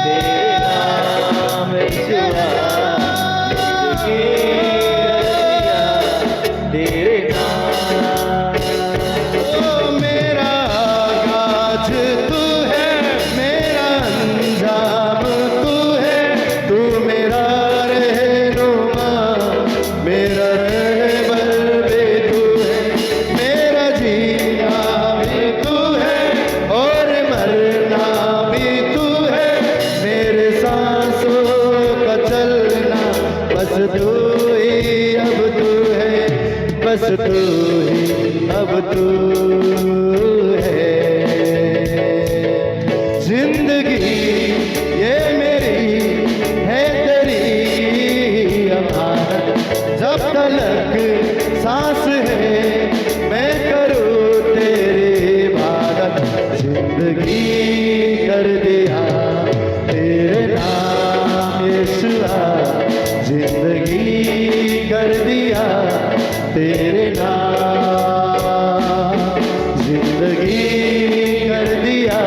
तेरे नाम यीशुआ, जिंदगी कर दिया तेरे नाम। ओ मेरा गाज तू है, मेरा अंजाम तू है, तू मेरा रहनुमा, मेरा रहबर भी तू है, मेरा जीना भी तू है और मरना भी तू है, मेरे सांसों का चलना बस तू ही अब तू है, बस तू ही अब तू है। जिंदगी ये मेरी है तेरी अमानत, जब तलक सांस है मैं करूँ तेरी इबादत। जिंदगी कर दिया तेरे नाम यीशुआ, जिंदगी कर दिया तेरे नाम, जिंदगी कर दिया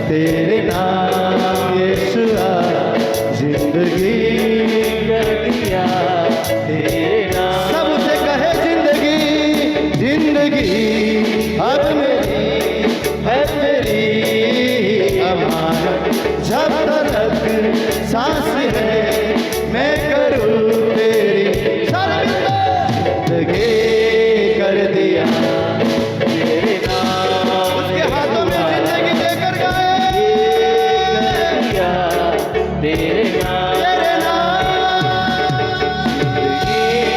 तेरे नाम यीशुआ, जिंदगी कर दिया तेरे नाम। सबसे कहे जिंदगी जिंदगी अब मेरी है तेरी अमानत, जब तलक सांस है मैं करूँ तेरी। जिंदगी कर दिया तेरे नाम, उसके हाथों में जिंदगी देकर गए तेरे नाम, तेरे नाम। जिंदगी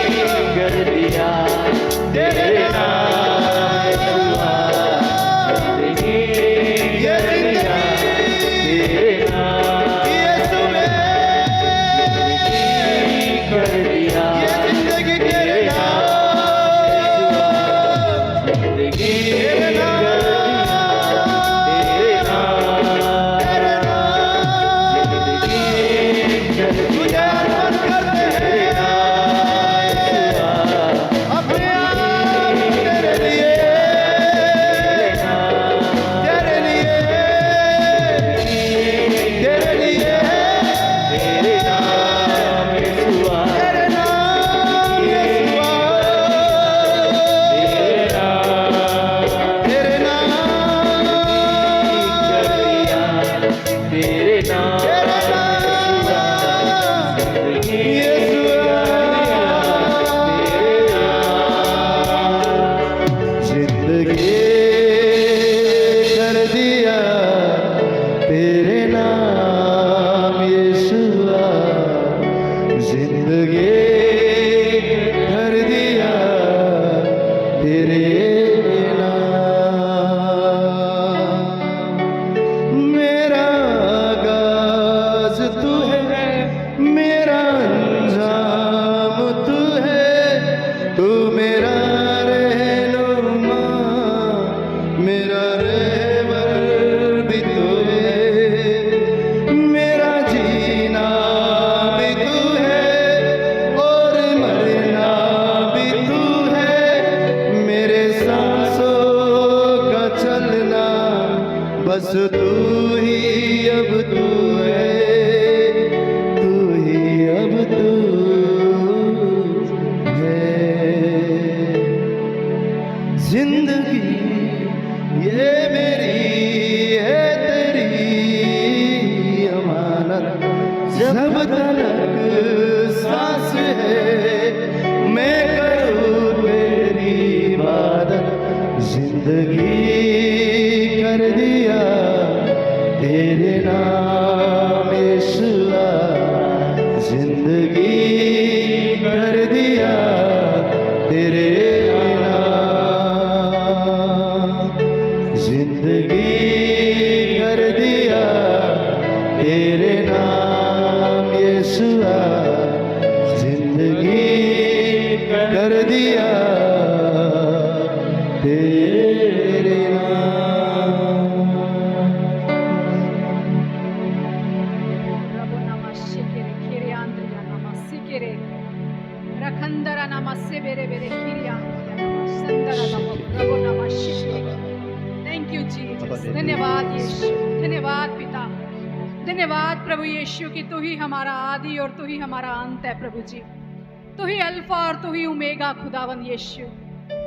तू मेरा रहनुमा, मेरा रहबर भी तू है, मेरा जीना भी तू है और मरना भी तू है, मेरे सांसों का चलना बस तू ही अब तू है, तू ही अब तू है। जिंदगी ये मेरी है तेरी अमानत, जब तक सांस है मैं करूँ तेरी इबादत, जिंदगी कर दिया तेरे नाम यीशुआ, जिंदगी कर दिया तेरे नाम, जिंदगी कर दिया तेरे नाम यीशुआ, जिंदगी कर दिया तेरे नाम। प्रभु नमस्ते केरे खीरे आंद्रिया नमस्ते केरे रखंदरा नमस्ते बेरे बेरे खीरे आंद्रिया नमस्ते नमो प्रभु नमस्ते। थैंक यू जीसस, धन्यवाद यीशु, धन्यवाद पिता, धन्यवाद प्रभु यीशु कि तू ही हमारा आदि और तू ही हमारा अंत है प्रभु जी, तू ही अल्फा और तू ही ओमेगा खुदावन यीशु।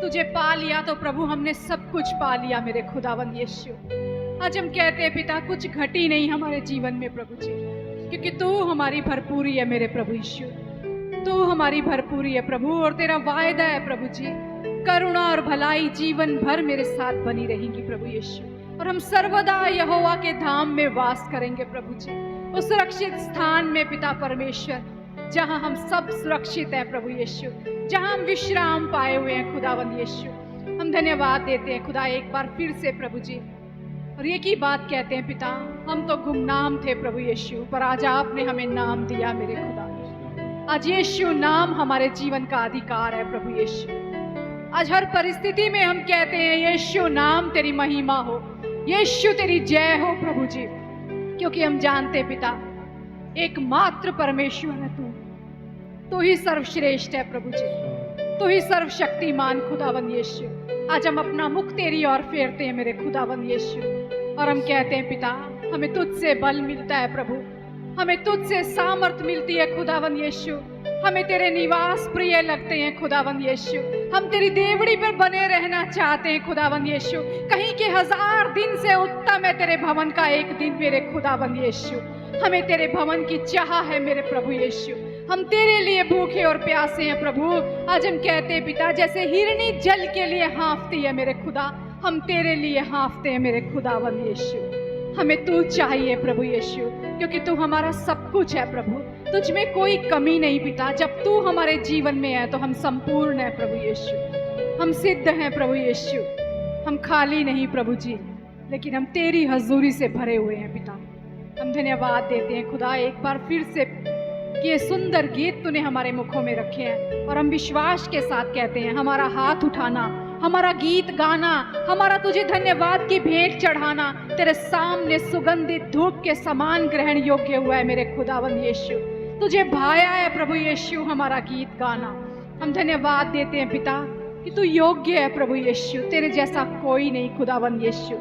तुझे पा लिया तो प्रभु हमने सब कुछ पा लिया मेरे खुदावन यीशु। आज हम कहते हैं पिता कुछ घटी नहीं हमारे जीवन में प्रभु जी, क्योंकि तू हमारी भरपूरी है मेरे प्रभु यीशु, तू हमारी भरपूरी है प्रभु, और तेरा वायदा है प्रभु जी करुणा और भलाई जीवन भर मेरे साथ बनी रहेंगी प्रभु यीशु, और हम सर्वदा यहोवा के धाम में वास करेंगे प्रभु जी, उस सुरक्षित स्थान में पिता परमेश्वर जहां हम सब सुरक्षित हैं प्रभु यीशु, जहां हम विश्राम पाए हुए हैं खुदावंद यीशु। हम धन्यवाद देते हैं खुदा एक बार फिर से प्रभु जी, और एक ही बात कहते हैं पिता, हम तो गुमनाम थे प्रभु यीशु, पर आज आपने हमें नाम दिया मेरे खुदा। आज यीशु नाम हमारे जीवन का अधिकार है प्रभु यीशु। आज हर परिस्थिति में हम कहते हैं यीशु नाम तेरी महिमा हो, यीशु तेरी जय हो प्रभु जी, क्योंकि हम जानते पिता एकमात्र परमेश्वर है तू ही सर्वश्रेष्ठ है प्रभु जी, तू ही सर्वशक्तिमान खुदावन यीशु। आज हम अपना मुख तेरी ओर फेरते हैं मेरे खुदावन यीशु, और हम कहते हैं पिता हमें तुझसे बल मिलता है प्रभु, हमें तुझसे सामर्थ मिलती है खुदावन यीशु, हमें तेरे निवास प्रिय लगते हैं खुदावन यीशु, हम तेरी देवड़ी पर बने रहना चाहते हैं खुदावन यीशु। कहीं के 1000 दिन से उत्तम है तेरे भवन का एक दिन मेरे खुदावन यीशु। हमें तेरे भवन की चाह है मेरे प्रभु यीशु, हम तेरे लिए भूखे और प्यासे हैं प्रभु। आज हम कहते हैं पिता जैसे हिरनी जल के लिए हाँफती है मेरे खुदा, हम तेरे लिए हाँफते हैं मेरे खुदावन यीशु। हमें तू चाहिए प्रभु यीशु, क्योंकि तू हमारा सब कुछ है प्रभु, तुझ में कोई कमी नहीं पिता। जब तू हमारे जीवन में है तो हम संपूर्ण है प्रभु यीशु, हम सिद्ध हैं प्रभु यीशु, हम खाली नहीं प्रभु जी, लेकिन हम तेरी हजूरी से भरे हुए हैं पिता। हम धन्यवाद देते हैं खुदा एक बार फिर से कि ये सुंदर गीत तूने हमारे मुखों में रखे हैं, और हम विश्वास के साथ कहते हैं हमारा हाथ उठाना, हमारा गीत गाना, हमारा तुझे धन्यवाद की भेंट चढ़ाना तेरे सामने सुगंधित धूप के समान ग्रहण योग्य हुआ है मेरे खुदावन यीशु। तुझे भाया है प्रभु यीशु हमारा गीत गाना। हम धन्यवाद देते हैं पिता कि तू योग्य है प्रभु यीशु, तेरे जैसा कोई नहीं खुदावन यीशु,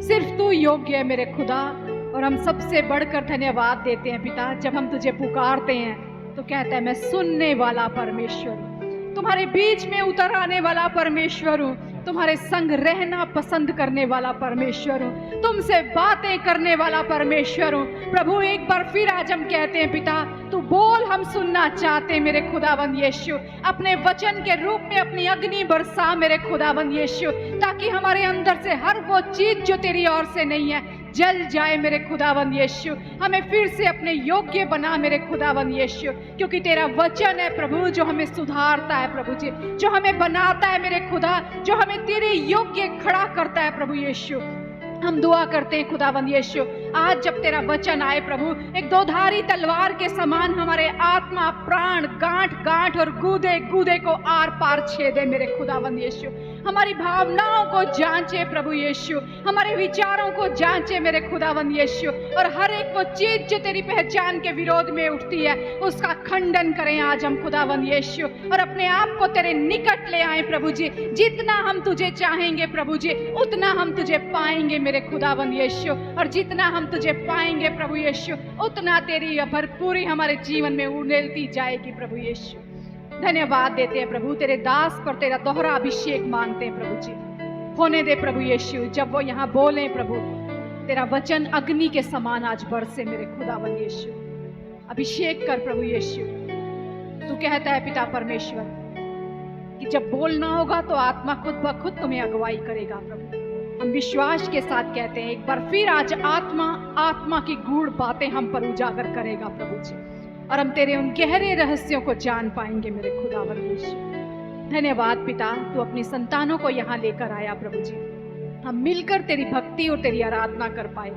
सिर्फ तू योग्य है मेरे खुदा। और हम सबसे बढ़कर धन्यवाद देते हैं पिता जब हम तुझे पुकारते हैं तो कहता है मैं सुनने वाला परमेश्वर हूँ, तुम्हारे बीच में उतर आने वाला परमेश्वर हूँ, तुम्हारे संग रहना पसंद करने वाला परमेश्वर हूँ, तुमसे बातें करने वाला परमेश्वर हूँ। प्रभु एक बार फिर आज हम कहते हैं पिता तू बोल, हम सुनना चाहते हैं मेरे खुदावन यीशु। अपने वचन के रूप में अपनी अग्नि बरसा मेरे खुदावन यीशु, ताकि हमारे अंदर से हर वो चीज जो तेरी ओर से नहीं है जल जाए मेरे खुदावन यीशु। हमें फिर से अपने योग्य बना मेरे खुदावन यीशु, क्योंकि तेरा वचन है प्रभु जो हमें सुधारता है प्रभु जी, जो हमें बनाता है मेरे खुदा, जो हमें तेरे योग्य खड़ा करता है प्रभु यीशु। हम दुआ करते हैं खुदावंद यीशु, आज जब तेरा वचन आए प्रभु, एक दोधारी तलवार के समान हमारे आत्मा, प्राण, गांठ गांठ और गूदे गूदे को आर पार छेदे मेरे खुदावंद यीशु। हमारी भावनाओं को जांचे प्रभु यीशु, हमारे विचारों को जांचे मेरे खुदावंद यीशु, और हर एक वो चीज जो तेरी पहचान के विरोध में उठती है उसका खंडन करें आज हम खुदावंद यीशु, और अपने आप को तेरे निकट ले आए प्रभु जी। जितना हम तुझे चाहेंगे प्रभु जी, उतना हम तुझे पाएंगे मेरे खुदावंद यीशु, और जितना हम तुझे पाएंगे प्रभु यीशु, उतना तेरी भरपूरी हमारे जीवन में उड़ेलती जाएगी प्रभु यीशु। धन्यवाद देते हैं प्रभु, तेरे दास पर तेरा दोहरा अभिषेक मांगते हैं प्रभु जी। होने दे प्रभु यीशु, जब वो यहाँ बोले प्रभु, तेरा वचन अग्नि के समान आज बरसे मेरे खुदावंद यीशु। अभिषेक कर प्रभु यीशु। तू कहता है पिता परमेश्वर कि जब बोलना होगा तो आत्मा खुद ब खुद तुम्हें अगुवाई करेगा प्रभु। हम विश्वास के साथ कहते हैं, एक बार फिर आज आत्मा की गूढ़ बातें हम पर उजागर करेगा प्रभु जी, और हम तेरे उन गहरे रहस्यों को जान पाएंगे मेरे खुदावंद यीशु। धन्यवाद पिता, तू अपनी संतानों को यहाँ लेकर आया प्रभु जी, हम मिलकर तेरी भक्ति और तेरी आराधना कर पाए।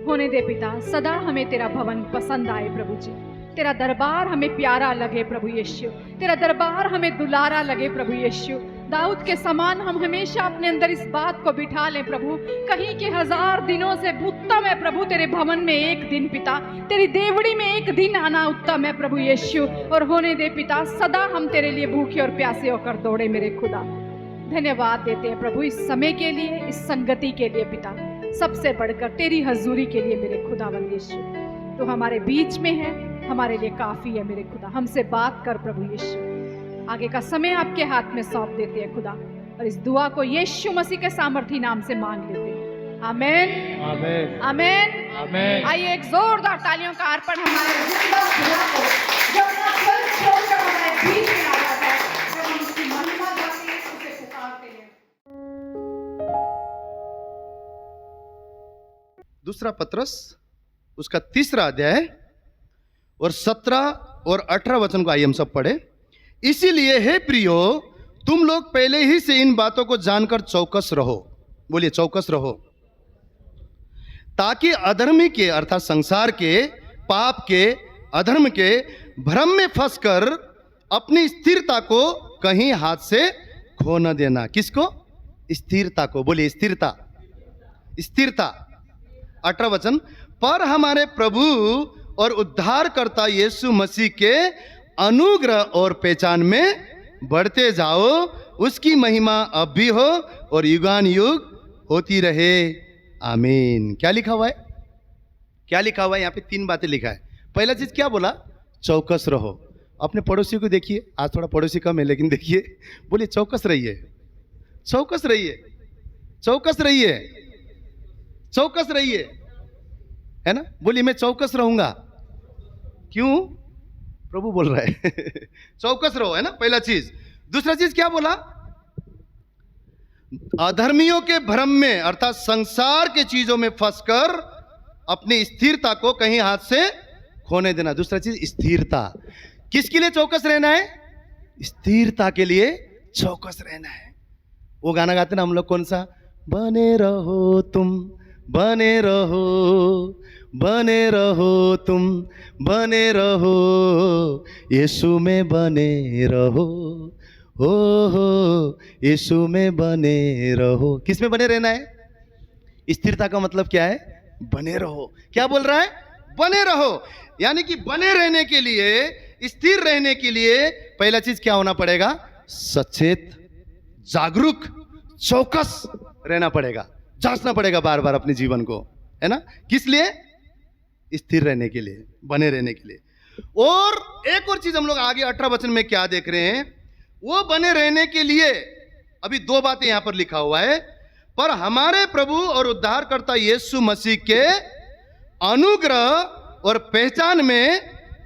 होने दे पिता, सदा हमें तेरा भवन पसंद आए प्रभु जी, तेरा दरबार हमें प्यारा लगे प्रभु यीशु, तेरा दरबार हमें दुलारा लगे प्रभु यीशु। दाऊद के समान हम हमेशा अपने अंदर इस बात को बिठा लें प्रभु, कहीं के 1000 दिनों से उत्तम है प्रभु तेरे भवन में एक दिन पिता, तेरी देवड़ी में एक दिन आना उत्तम है प्रभु यीशु। और होने दे पिता, सदा हम तेरे लिए भूखे और प्यासे होकर दौड़े मेरे खुदा। धन्यवाद देते हैं प्रभु इस समय के लिए, इस संगति के लिए पिता, सबसे बढ़कर तेरी हजूरी के लिए मेरे खुदावंद यीशु। तो हमारे बीच में है, हमारे लिए काफी है मेरे खुदा। हमसे बात कर प्रभु यीशु। आगे का समय आपके हाथ में सौंप देते हैं खुदा, और इस दुआ को यीशु मसीह के सामर्थी नाम से मांग लेते हैं। आमीन, आमीन, आमीन, आमीन। आइए एक जोरदार तालियों का अर्पण हमारे जिंदा खुदा को, जो अपना स्वर छोड़कर हमारे बीच में आ जाता है, जब हम उसकी महिमा गाते हैं, उसे पुकारते हैं। दूसरा पत्रस उसका 3रा अध्याय और 17 और 18 वचन को आइए हम सब पढ़े। इसीलिए हे प्रियो, तुम लोग पहले ही से इन बातों को जानकर चौकस रहो। बोलिए चौकस रहो, ताकि अधर्मी के अर्थात संसार के, पाप के, अधर्म के भ्रम में फंसकर अपनी स्थिरता को कहीं हाथ से खो न देना। किसको? स्थिरता को। बोलिए स्थिरता, स्थिरता। 18 वचन, पर हमारे प्रभु और उद्धारकर्ता यीशु मसीह के अनुग्रह और पहचान में बढ़ते जाओ। उसकी महिमा अब भी हो और युगान युग होती रहे। आमीन। क्या लिखा हुआ है? क्या लिखा हुआ है? यहाँ पे 3 बातें लिखा है। पहला चीज क्या बोला? चौकस रहो। अपने पड़ोसी को देखिए, आज थोड़ा पड़ोसी कम है लेकिन देखिए, बोलिए चौकस रहिए, चौकस रहिए, चौकस रहिए, चौकस रहिए, है ना? बोलिए मैं चौकस रहूंगा। क्यों? प्रभु बोल रहा है चौकस रहो, है ना? पहला चीज। दूसरा चीज क्या बोला? अधर्मियों के भ्रम में अर्थात संसार के चीजों में फंसकर अपनी स्थिरता को कहीं हाथ से खोने देना। दूसरा चीज स्थिरता। किसके लिए चौकस रहना है? स्थिरता के लिए चौकस रहना है। वो गाना गाते ना हम लोग, कौन सा? बने रहो तुम, बने रहो, बने रहो तुम, बने रहो, यीशु में बने रहो, हो यीशु में बने रहो। किस में बने रहना है? स्थिरता का मतलब क्या है? बने रहो। क्या बोल रहा है? बने रहो। यानी कि बने रहने के लिए, स्थिर रहने के लिए पहला चीज क्या होना पड़ेगा? सचेत, जागरूक, चौकस रहना पड़ेगा, जांचना पड़ेगा बार बार अपने जीवन को, है ना? किस लिए? स्थिर रहने के लिए, बने रहने के लिए। और एक और चीज हम लोग आगे 18 वचन में क्या देख रहे हैं? वो बने रहने के लिए अभी 2 बातें यहां पर लिखा हुआ है, पर हमारे प्रभु और उद्धारकर्ता यीशु मसीह के अनुग्रह और पहचान में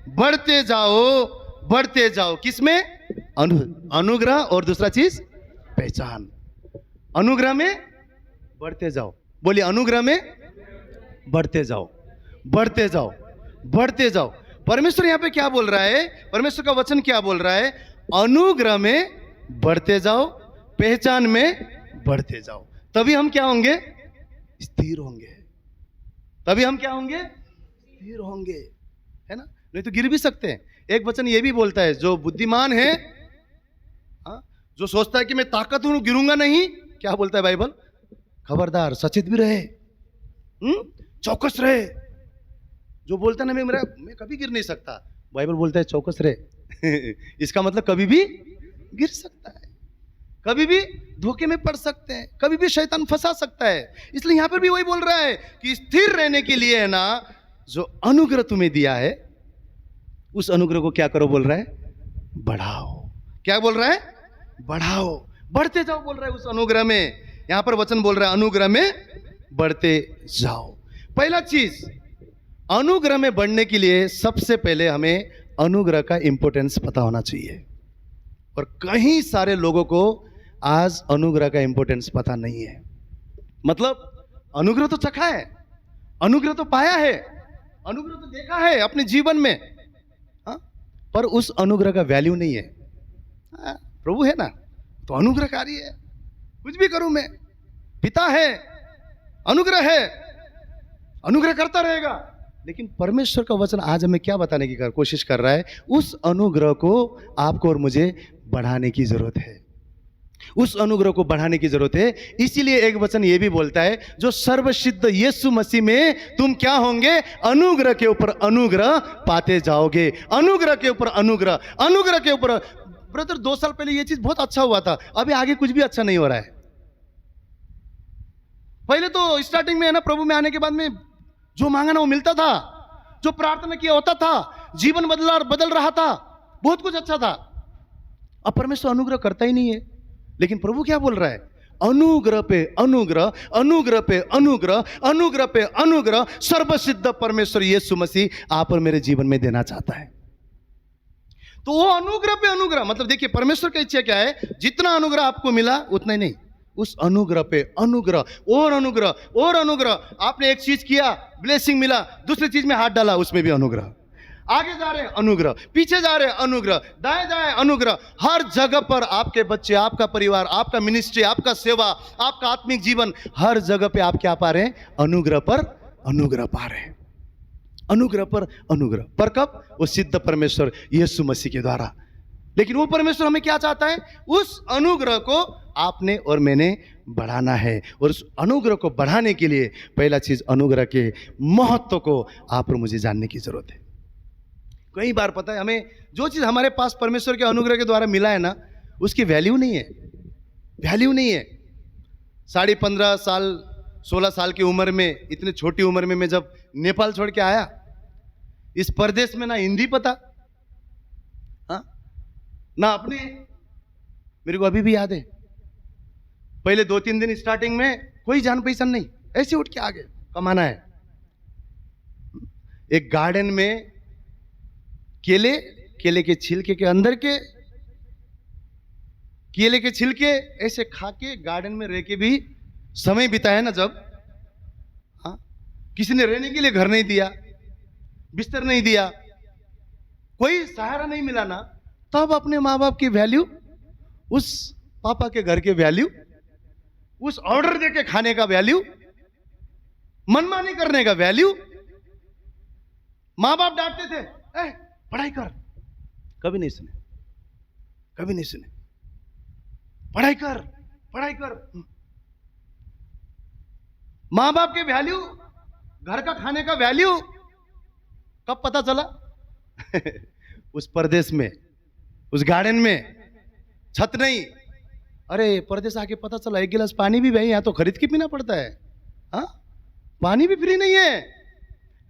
बढ़ते जाओ, बढ़ते जाओ। किसमें? अनुग्रह और दूसरा चीज पहचान। अनुग्रह में बढ़ते जाओ। बोलिए अनुग्रह में बढ़ते जाओ, बढ़ते जाओ, बढ़ते जाओ। परमेश्वर यहां पे क्या बोल रहा है? परमेश्वर का वचन क्या बोल रहा है? अनुग्रह में बढ़ते जाओ, पहचान में बढ़ते जाओ, तभी हम क्या होंगे? स्थिर होंगे, तभी हम क्या होंगे, स्थिर होंगे, है ना। नहीं तो गिर भी सकते हैं। एक वचन ये भी बोलता है, जो बुद्धिमान है, हाँ, जो सोचता है कि मैं ताकत हूं गिरूंगा नहीं, क्या बोलता है बाइबल, खबरदार सचेत भी रहे, चौकस रहे। जो बोलता है ना मैं कभी गिर नहीं सकता, बाइबल बोलता है चौकस रहे। इसका मतलब कभी भी गिर सकता है, कभी भी धोखे में पड़ सकते हैं, कभी भी शैतान फंसा सकता है। इसलिए यहां पर भी वही बोल रहा है कि स्थिर रहने के लिए है ना, जो अनुग्रह तुम्हें दिया है उस अनुग्रह को क्या करो, बोल रहा है बढ़ाओ। क्या बोल रहा है, बढ़ाओ, बढ़ते जाओ बोल रहा है उस अनुग्रह में। यहां पर वचन बोल रहा है अनुग्रह में बढ़ते जाओ। पहला चीज, अनुग्रह में बढ़ने के लिए सबसे पहले हमें अनुग्रह का इंपॉर्टेंस पता होना चाहिए। और कई सारे लोगों को आज अनुग्रह का इंपॉर्टेंस पता नहीं है। मतलब अनुग्रह तो चखा है, अनुग्रह तो पाया है, अनुग्रह तो देखा है अपने जीवन में, हाँ? पर उस अनुग्रह का वैल्यू नहीं है। हाँ, प्रभु है ना तो अनुग्रहकारी है, कुछ भी करूं मैं, पिता है, अनुग्रह है, अनुग्रह करता रहेगा। लेकिन परमेश्वर का वचन आज हमें क्या बताने की कोशिश कर रहा है, उस अनुग्रह को आपको और मुझे बढ़ाने की जरूरत है, उस अनुग्रह को बढ़ाने की जरूरत है। इसीलिए एक वचन ये भी बोलता है, जो सर्वसिद्ध यीशु मसीह में तुम क्या होंगे, अनुग्रह के ऊपर अनुग्रह पाते जाओगे, अनुग्रह के ऊपर अनुग्रह, अनुग्रह के ऊपर। ब्रदर 2 साल पहले ये चीज बहुत अच्छा हुआ था, अभी आगे कुछ भी अच्छा नहीं हो रहा है। पहले तो स्टार्टिंग में है ना, प्रभु में आने के बाद में जो मांगा ना वो मिलता था, जो प्रार्थना किया होता था, जीवन बदल रहा था, बहुत कुछ अच्छा था। अब परमेश्वर अनुग्रह करता ही नहीं है। लेकिन प्रभु क्या बोल रहा है, अनुग्रह पे अनुग्रह, अनुग्रह पे अनुग्रह, अनुग्रह पे अनुग्रह सर्वसिद्ध परमेश्वर यीशु मसीह आप और मेरे जीवन में देना चाहता है। तो वो अनुग्रह पे अनुग्रह, मतलब देखिए परमेश्वर की इच्छा क्या है, जितना अनुग्रह आपको मिला उतना ही नहीं, उस अनुग्रह पे अनुग्रह और अनुग्रह और अनुग्रह। आपने एक चीज किया, ब्लेसिंग मिला, दूसरी चीज में हाथ डाला, उसमें भी अनुग्रह। आगे जा रहे हैं अनुग्रह, पीछे जा रहे हैं अनुग्रह, दाएं जाए अनुग्रह। हर जगह पर आपके बच्चे, आपका परिवार, आपका मिनिस्ट्री, आपका सेवा, आपका आत्मिक जीवन, हर जगह पे आप क्या पा रहे हैं, अनुग्रह पर अनुग्रह पा रहे हैं, अनुग्रह पर अनुग्रह। पर कब, वो सिद्ध परमेश्वर यीशु मसीह के द्वारा। लेकिन वो परमेश्वर हमें क्या चाहता है, उस अनुग्रह को आपने और मैंने बढ़ाना है। और उस अनुग्रह को बढ़ाने के लिए पहला चीज, अनुग्रह के महत्व को आप और मुझे जानने की जरूरत है। कई बार पता है हमें, जो चीज हमारे पास परमेश्वर के अनुग्रह के द्वारा मिला है ना, उसकी वैल्यू नहीं है, वैल्यू नहीं है। 15.5 साल 16 साल की उम्र में, इतने छोटी उम्र में मैं जब नेपाल छोड़ के आया, इस परदेश में ना हिंदी पता, हाँ, ना अपने, मेरे को अभी भी याद है, पहले 2-3 दिन स्टार्टिंग में कोई जान पहचान नहीं, ऐसे उठ के आ गए, कमाना है। एक गार्डन में केले के छिलके के अंदर के केले के छिलके ऐसे खा के गार्डन में रह के भी समय बिताया ना जब, हाँ, किसी ने रहने के लिए घर नहीं दिया, बिस्तर नहीं दिया, कोई सहारा नहीं मिला ना, तब अपने माँ बाप की वैल्यू, उस पापा के घर के वैल्यू, उस ऑर्डर देके खाने का वैल्यू, मनमानी करने का वैल्यू। माँ बाप डांटते थे, पढ़ाई कर, कभी नहीं सुने, कभी नहीं सुने, पढ़ाई कर, पढ़ाई कर। माँ बाप के वैल्यू, घर का खाने का वैल्यू कब पता चला? उस परदेश में, उस गार्डन में, छत नहीं, अरे परदेश आके पता चला, एक गिलास पानी भी भाई यहाँ तो खरीद के पीना पड़ता है, हाँ, पानी भी फ्री नहीं है,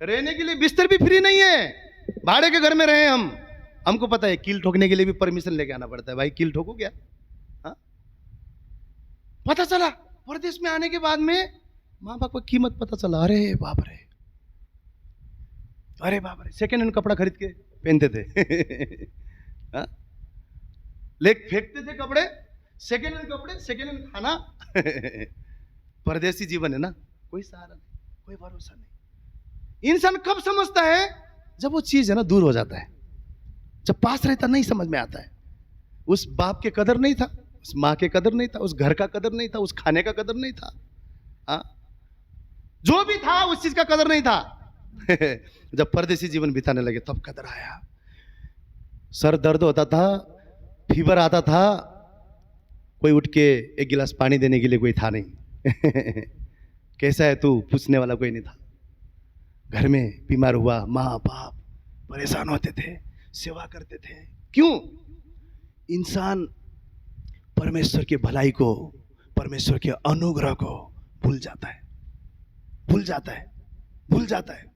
रहने के लिए बिस्तर भी फ्री नहीं है, भाड़े के घर में रहे हम, हमको पता है कील ठोकने के लिए भी परमिशन लेके आना पड़ता है, भाई कील ठोको क्या, हाँ? पता चला परदेश में आने के बाद में माँ बाप को कीमत पता चला, अरे बाप रे, अरे बाप रे, सेकेंड हैंड कपड़ा खरीद के पहनते थे। हाँ? लेक फेंकते थे कपड़े, सेकेंड हैंड कपड़े, सेकेंड हैंड खाना। परदेसी जीवन है ना, कोई सहारा नहीं, कोई भरोसा नहीं। इंसान कब समझता है? जब वो चीज है ना दूर हो जाता है, जब पास रहता नहीं समझ में आता है। उस बाप के कदर नहीं था, उस माँ के कदर नहीं था, उस घर का कदर नहीं था, उस खाने का कदर नहीं था, हाँ, जो भी था उस चीज का कदर नहीं था। जब परदेसी जीवन बिताने लगे तब कदर आया। सर दर्द होता था, फीवर आता था, कोई उठ के एक गिलास पानी देने के लिए कोई था नहीं। कैसा है तू पूछने वाला कोई नहीं था। घर में बीमार हुआ, माँ बाप परेशान होते थे, सेवा करते थे। क्यों? इंसान परमेश्वर की भलाई को, परमेश्वर के अनुग्रह को भूल जाता है, भूल जाता है, भूल जाता है।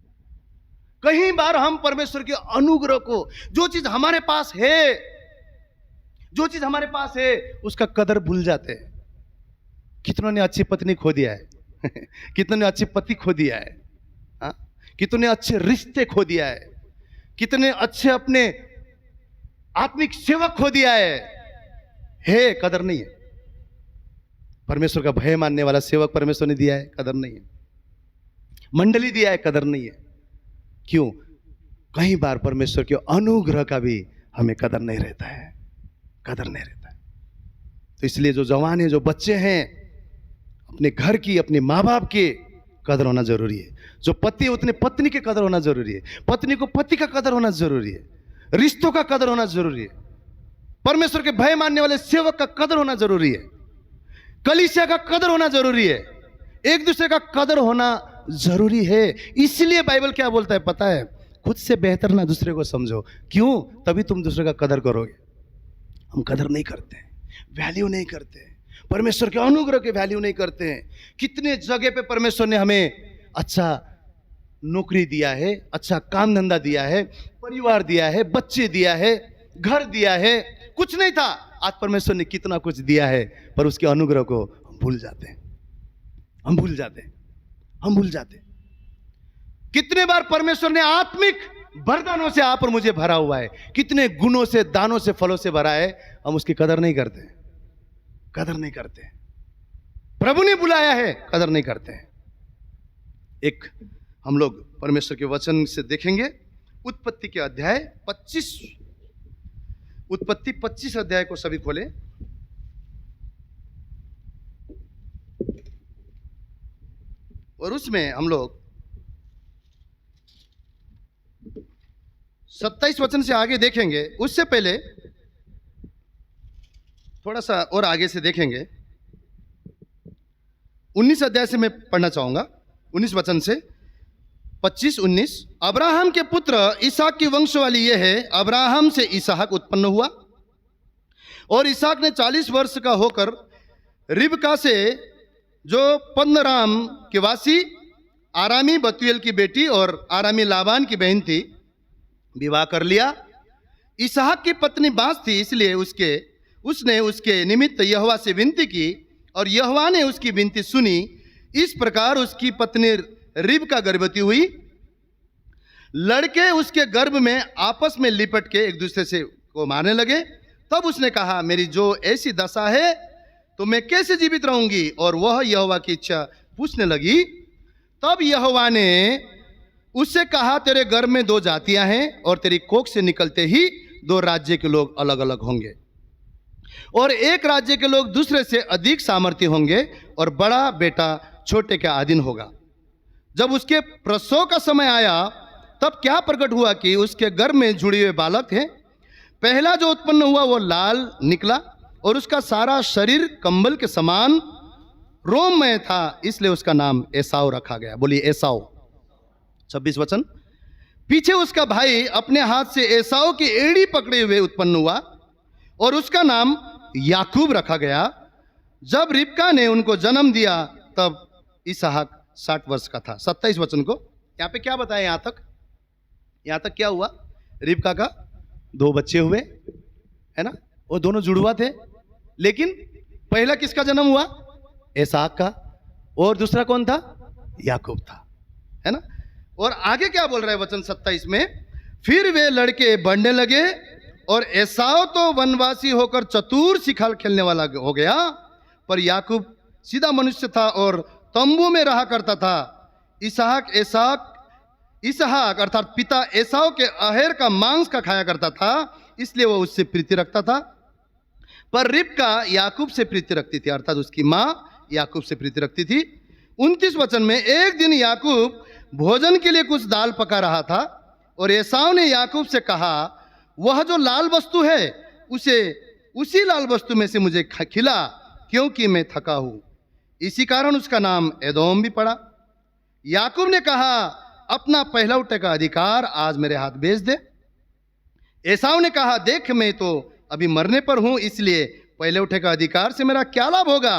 कई बार हम परमेश्वर के अनुग्रह को, जो चीज हमारे पास है, जो चीज हमारे पास है, उसका कदर भूल जाते हैं। कितनों ने अच्छी पत्नी खो दिया है, कितनों ने अच्छे पति खो दिया है, हाँ? कितनों ने अच्छे रिश्ते खो दिया है, कितने अच्छे अपने आत्मिक सेवक खो दिया है कदर नहीं है। परमेश्वर का भय मानने वाला सेवक परमेश्वर ने दिया है, कदर नहीं है। मंडली दिया है, कदर नहीं है। क्यों? कई बार परमेश्वर के अनुग्रह का भी हमें कदर नहीं रहता है, कदर नहीं रहता है। तो इसलिए जो जवान है, जो बच्चे हैं, अपने घर की, अपने माँ बाप की कदर होना जरूरी है। जो पति है उतने पत्नी के कदर होना जरूरी है, पत्नी को पति का कदर होना जरूरी है, रिश्तों का कदर होना जरूरी है, परमेश्वर के भय मानने वाले सेवक का कदर होना जरूरी है, कलीसिया का कदर होना जरूरी है, एक दूसरे का कदर होना जरूरी है। इसलिए बाइबल क्या बोलता है पता है? खुद से बेहतर ना दूसरे को समझो। क्यों? तभी तुम दूसरे का कदर करोगे। हम कदर नहीं करते, वैल्यू नहीं करते, परमेश्वर के अनुग्रह के वैल्यू नहीं करते हैं। कितने जगह पे परमेश्वर ने हमें अच्छा नौकरी दिया है, अच्छा काम धंधा दिया है, परिवार दिया है, बच्चे दिया है, घर दिया है, कुछ नहीं था, आज परमेश्वर ने कितना कुछ दिया है, पर उसके अनुग्रह को हम भूल जाते हैं, हम भूल जाते हैं, हम भूल जाते हैं। कितने बार परमेश्वर ने आत्मिक वरदानों से आप और मुझे भरा हुआ है, कितने गुणों से, दानों से, फलों से भरा है, हम उसकी कदर नहीं करते, कदर नहीं करते। प्रभु ने बुलाया है, कदर नहीं करते हैं। एक हम लोग परमेश्वर के वचन से देखेंगे, उत्पत्ति के अध्याय 25, उत्पत्ति 25 अध्याय को सभी खोले। और उसमें हम लोग 27 वचन से आगे देखेंगे। उससे पहले थोड़ा सा और आगे से देखेंगे। 19 अध्याय से मैं पढ़ना चाहूंगा, 19 वचन से 25-19। अब्राहम के पुत्र इसहाक की वंशवाली यह है, अब्राहम से इसहाक उत्पन्न हुआ, और इसहाक ने 40 वर्ष का होकर रिबका से, जो पद्दनराम के वासी आरामी बतूएल की बेटी और आरामी लाबान की बहन थी, विवाह कर लिया। इसहाक की पत्नी बाँस थी, इसलिए उसने उसके निमित्त यहोवा से विनती की, और यहोवा ने उसकी विनती सुनी। इस प्रकार उसकी पत्नी रिबका गर्भवती हुई। लड़के उसके गर्भ में आपस में लिपट के एक दूसरे से को मारने लगे। तब उसने कहा, मेरी जो ऐसी दशा है तो मैं कैसे जीवित रहूंगी? और वह यहोवा की इच्छा पूछने लगी। तब यहोवा ने उससे कहा, तेरे गर्भ में 2 जातियां हैं, और तेरी कोख से निकलते ही 2 राज्य के लोग अलग अलग होंगे, और एक राज्य के लोग दूसरे से अधिक सामर्थ्य होंगे, और बड़ा बेटा छोटे का अधीन होगा। जब उसके प्रसव का समय आया, तब क्या प्रकट हुआ कि उसके गर्भ में जुड़े हुए बालक थे। पहला जो उत्पन्न हुआ वो लाल निकला, और उसका सारा शरीर कंबल के समान रोममय था, इसलिए उसका नाम एसाव रखा गया। बोलिए एसाव। 26 वचन। पीछे उसका भाई अपने हाथ से एसाव की एड़ी पकड़े हुए उत्पन्न हुआ, और उसका नाम याकूब रखा गया। जब रिबका ने उनको जन्म दिया, तब इसहाक 60 वर्ष का था। 27 वचन को यहाँ पे क्या बताया? यहाँ तक क्या हुआ? रिबका का 2 बच्चे हुए, है ना, वो दोनों जुड़वा थे, लेकिन पहला किसका जन्म हुआ? इसहाक का, और दूसरा कौन था? याकूब था, है ना। और आगे क्या बोल रहा है वचन 27 में? फिर वे लड़के बढ़ने लगे, और एसाव तो वनवासी होकर चतुर शिकार खेलने वाला हो गया, पर याकूब सीधा मनुष्य था और तंबू में रहा करता था। इसहाक अर्थात पिता एसाव के अहेर का मांस का खाया करता था, इसलिए वह उससे प्रीति रखता था। पर रिबका याकूब से प्रीति रखती थी, अर्थात उसकी माँ याकूब से प्रीति रखती थी। 29 वचन में, एक दिन याकूब भोजन के लिए कुछ दाल पका रहा था और एसाव ने याकूब से कहा, वह जो लाल वस्तु है उसे उसी लाल वस्तु में से मुझे खिला, क्योंकि मैं थका हूं। इसी कारण उसका नाम एदोम भी पड़ा। याकूब ने कहा, अपना पहलौठे का अधिकार आज मेरे हाथ भेज दे। एसाव ने कहा, देख मैं तो अभी मरने पर हूं, इसलिए पहलौठे का अधिकार से मेरा क्या लाभ होगा।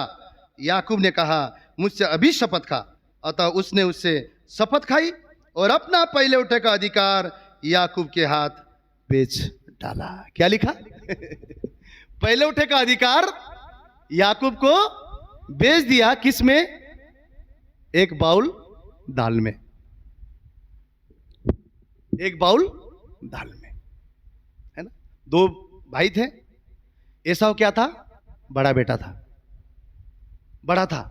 याकूब ने कहा, मुझसे अभी शपथ खा। अतः उसने उससे शपथ खाई और अपना पहलौठे का अधिकार याकूब के हाथ बेच डाला। क्या लिखा? पहलौठे का अधिकार याकूब को बेच दिया। किस में? एक बाउल दाल में, एक बाउल दाल में, है ना। दो भाई थे। एसाव क्या था? बड़ा बेटा था, बड़ा था,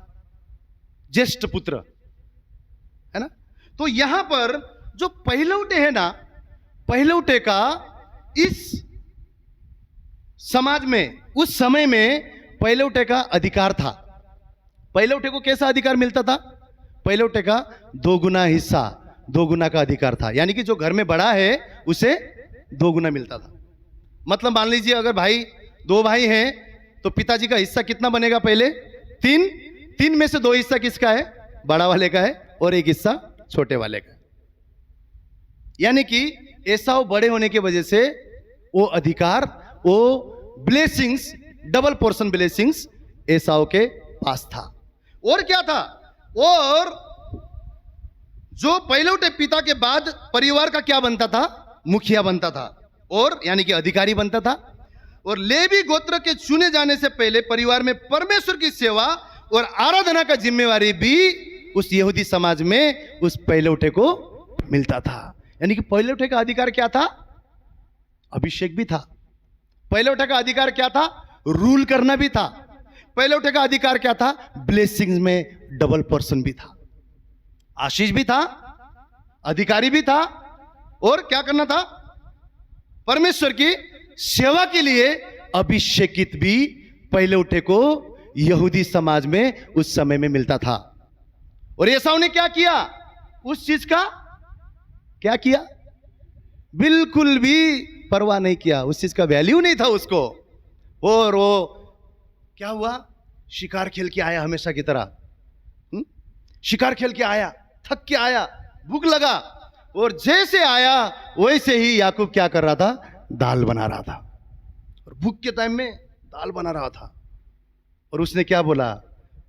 ज्येष्ठ पुत्र, है ना। तो यहां पर जो पहलौठे है ना, पहलौठे का इस समाज में, उस समय में पहलौठे का अधिकार था। पहलौठे को कैसा अधिकार मिलता था? पहलौठे का 2 गुना हिस्सा, 2 गुना का अधिकार था। यानी कि जो घर में बड़ा है उसे 2 गुना मिलता था। मतलब मान लीजिए अगर दो भाई हैं तो पिताजी का हिस्सा कितना बनेगा? पहले 3 में से 2 हिस्सा किसका है? बड़ा वाले का है, और 1 हिस्सा छोटे वाले का। यानी कि एसाव बड़े होने की वजह से वो अधिकार, वो ब्लेसिंग्स, डबल पोर्शन ब्लेसिंग्स एसाव के पास था। और क्या था? और जो पहलौठे पिता के बाद परिवार का क्या बनता था? मुखिया बनता था, और यानी कि अधिकारी बनता था। और लेवी गोत्र के चुने जाने से पहले परिवार में परमेश्वर की सेवा और आराधना का जिम्मेवारी भी उस यहूदी समाज में उस पहलौठे को मिलता था। यानी कि पहलौठे का अधिकार क्या था? अभिषेक भी था। पहलौठे का अधिकार क्या था? रूल करना भी था। पहलौठे का अधिकार क्या था? ब्लेसिंग्स में डबल पोर्शन भी था, आशीष भी था, अधिकारी भी था। और क्या करना था? परमेश्वर की सेवा के लिए अभिषेकित भी पहलौठे को यहूदी समाज में उस समय में मिलता था। और एसाव ने क्या किया? उस चीज का क्या किया? बिल्कुल भी परवाह नहीं किया। उस चीज का वैल्यू नहीं था उसको। और वो क्या हुआ? शिकार खेल के आया, हमेशा की तरह शिकार खेल के आया, थक के आया, भूख लगा, और जैसे आया वैसे ही याकूब क्या कर रहा था? दाल बना रहा था। और भूख के टाइम में दाल बना रहा था। और उसने क्या बोला?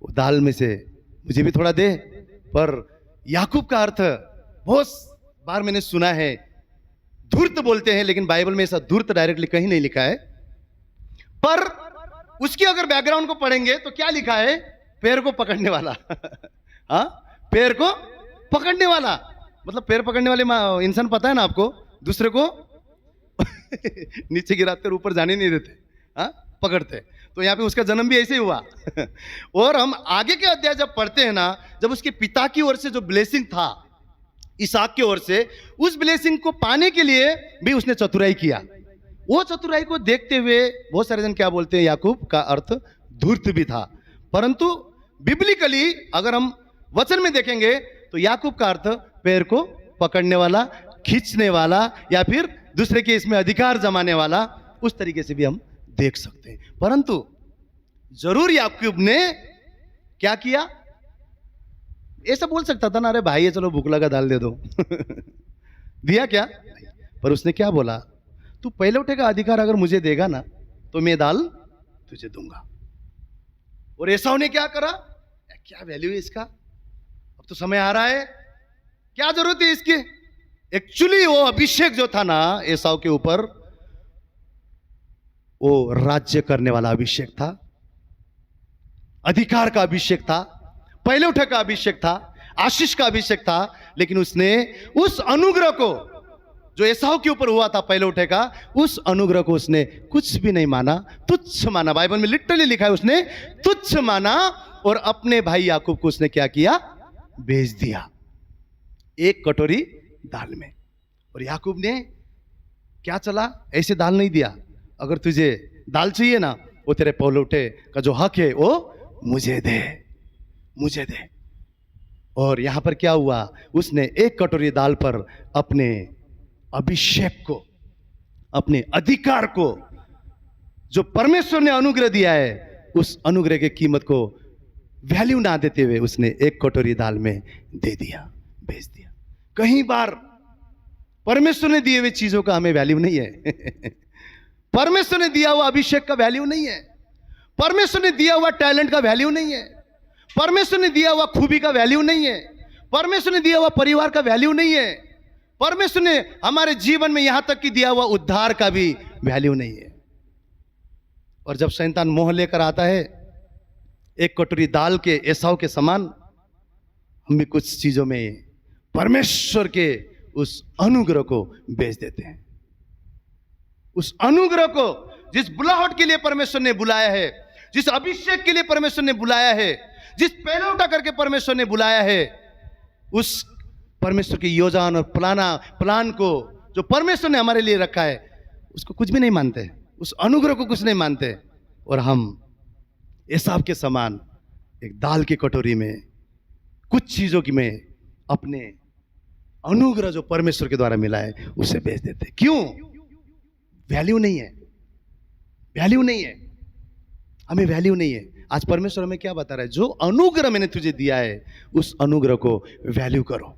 वो दाल में से मुझे भी थोड़ा दे। पर याकूब का अर्थ बहुत बार मैंने सुना है, धूर्त बोलते हैं, लेकिन बाइबल में ऐसा धूर्त डायरेक्टली कहीं नहीं लिखा है। पर उसकी अगर बैकग्राउंड को पढ़ेंगे तो क्या लिखा है? पैर को पकड़ने वाला। हाँ, पैर को पकड़ने वाला। मतलब पैर पकड़ने वाले इंसान पता है ना आपको? दूसरे को नीचे गिराते और ऊपर जाने नहीं देते, हाँ, पकड़ते। तो यहाँ पे उसका जन्म भी ऐसे ही हुआ। और हम आगे के अध्याय जब पढ़ते हैं ना, जब उसके पिता की ओर से जो ब्लेसिंग था इसहाक की ओर से, उस ब्लेसिंग को पाने के लिए भी उसने चतुराई किया। वो चतुराई को देखते हुए बहुत सारे जन क्या बोलते हैं? याकूब का अर्थ धूर्त भी था। परंतु बिब्लिकली अगर हम वचन में देखेंगे तो याकूब का अर्थ पैर को पकड़ने वाला, खींचने वाला, या फिर दूसरे के इसमें अधिकार जमाने वाला, उस तरीके से भी हम देख सकते हैं। परंतु जरूर याकूब ने क्या किया? ऐसा बोल सकता था ना, अरे भाई ये चलो भूख लगा दाल दे दो। दिया क्या? पर उसने क्या बोला? तू पहलौठे का अधिकार अगर मुझे देगा ना तो मैं दाल तुझे दूंगा। और एसाव ने क्या करा? क्या वैल्यू है इसका? अब तो समय आ रहा है, क्या जरूरत है इसकी? एक्चुअली वो अभिषेक जो था ना एसाव के ऊपर, वो राज्य करने वाला अभिषेक था, अधिकार का अभिषेक था, पहलौठे का अभिषेक था, आशीष का अभिषेक था। लेकिन उसने उस अनुग्रह को जो एसाव के ऊपर हुआ था पहलौठे का, उस अनुग्रह को उसने कुछ भी नहीं माना, तुच्छ माना। बाइबल में लिटरली लिखा है उसने तुच्छ माना, और अपने भाई याकूब को उसने क्या किया? भेज दिया एक कटोरी दाल में। और याकूब ने क्या चला? ऐसे दाल नहीं दिया, अगर तुझे दाल चाहिए ना, वो तेरे पहलौठे का जो हक है वो मुझे दे, मुझे दे। और यहां पर क्या हुआ, उसने एक कटोरी दाल पर अपने अभिषेक को, अपने अधिकार को, जो परमेश्वर ने अनुग्रह दिया है, उस अनुग्रह की कीमत को वैल्यू ना देते हुए उसने एक कटोरी दाल में दे दिया, बेच दिया। कई बार परमेश्वर ने दिए हुए चीजों का हमें वैल्यू नहीं है। परमेश्वर ने दिया हुआ अभिषेक का वैल्यू नहीं है, परमेश्वर ने दिया हुआ टैलेंट का वैल्यू नहीं है, परमेश्वर ने दिया हुआ खूबी का वैल्यू नहीं है, परमेश्वर ने दिया हुआ परिवार का वैल्यू नहीं है, परमेश्वर ने हमारे जीवन में यहां तक कि दिया हुआ उद्धार का भी वैल्यू नहीं है। और जब शैतान मोह लेकर आता है एक कटोरी दाल के एसाव के समान, हम भी कुछ चीजों में परमेश्वर के उस अनुग्रह को बेच देते हैं। उस अनुग्रह को, जिस बुलाहट के लिए परमेश्वर ने बुलाया है, जिस अभिषेक के लिए परमेश्वर ने बुलाया है, जिस पहला उठा करके परमेश्वर ने बुलाया है, उस परमेश्वर की योजना और प्लान को जो परमेश्वर ने हमारे लिए रखा है, उसको कुछ भी नहीं मानते, उस अनुग्रह को कुछ नहीं मानते। और हम एसाव के समान एक दाल की कटोरी में कुछ चीजों की में अपने अनुग्रह जो परमेश्वर के द्वारा मिला है उसे बेच देते। क्यों? वैल्यू नहीं है, वैल्यू नहीं है, हमें वैल्यू नहीं है। आज परमेश्वर हमें क्या बता रहा है? जो अनुग्रह मैंने तुझे दिया है उस अनुग्रह को वैल्यू करो,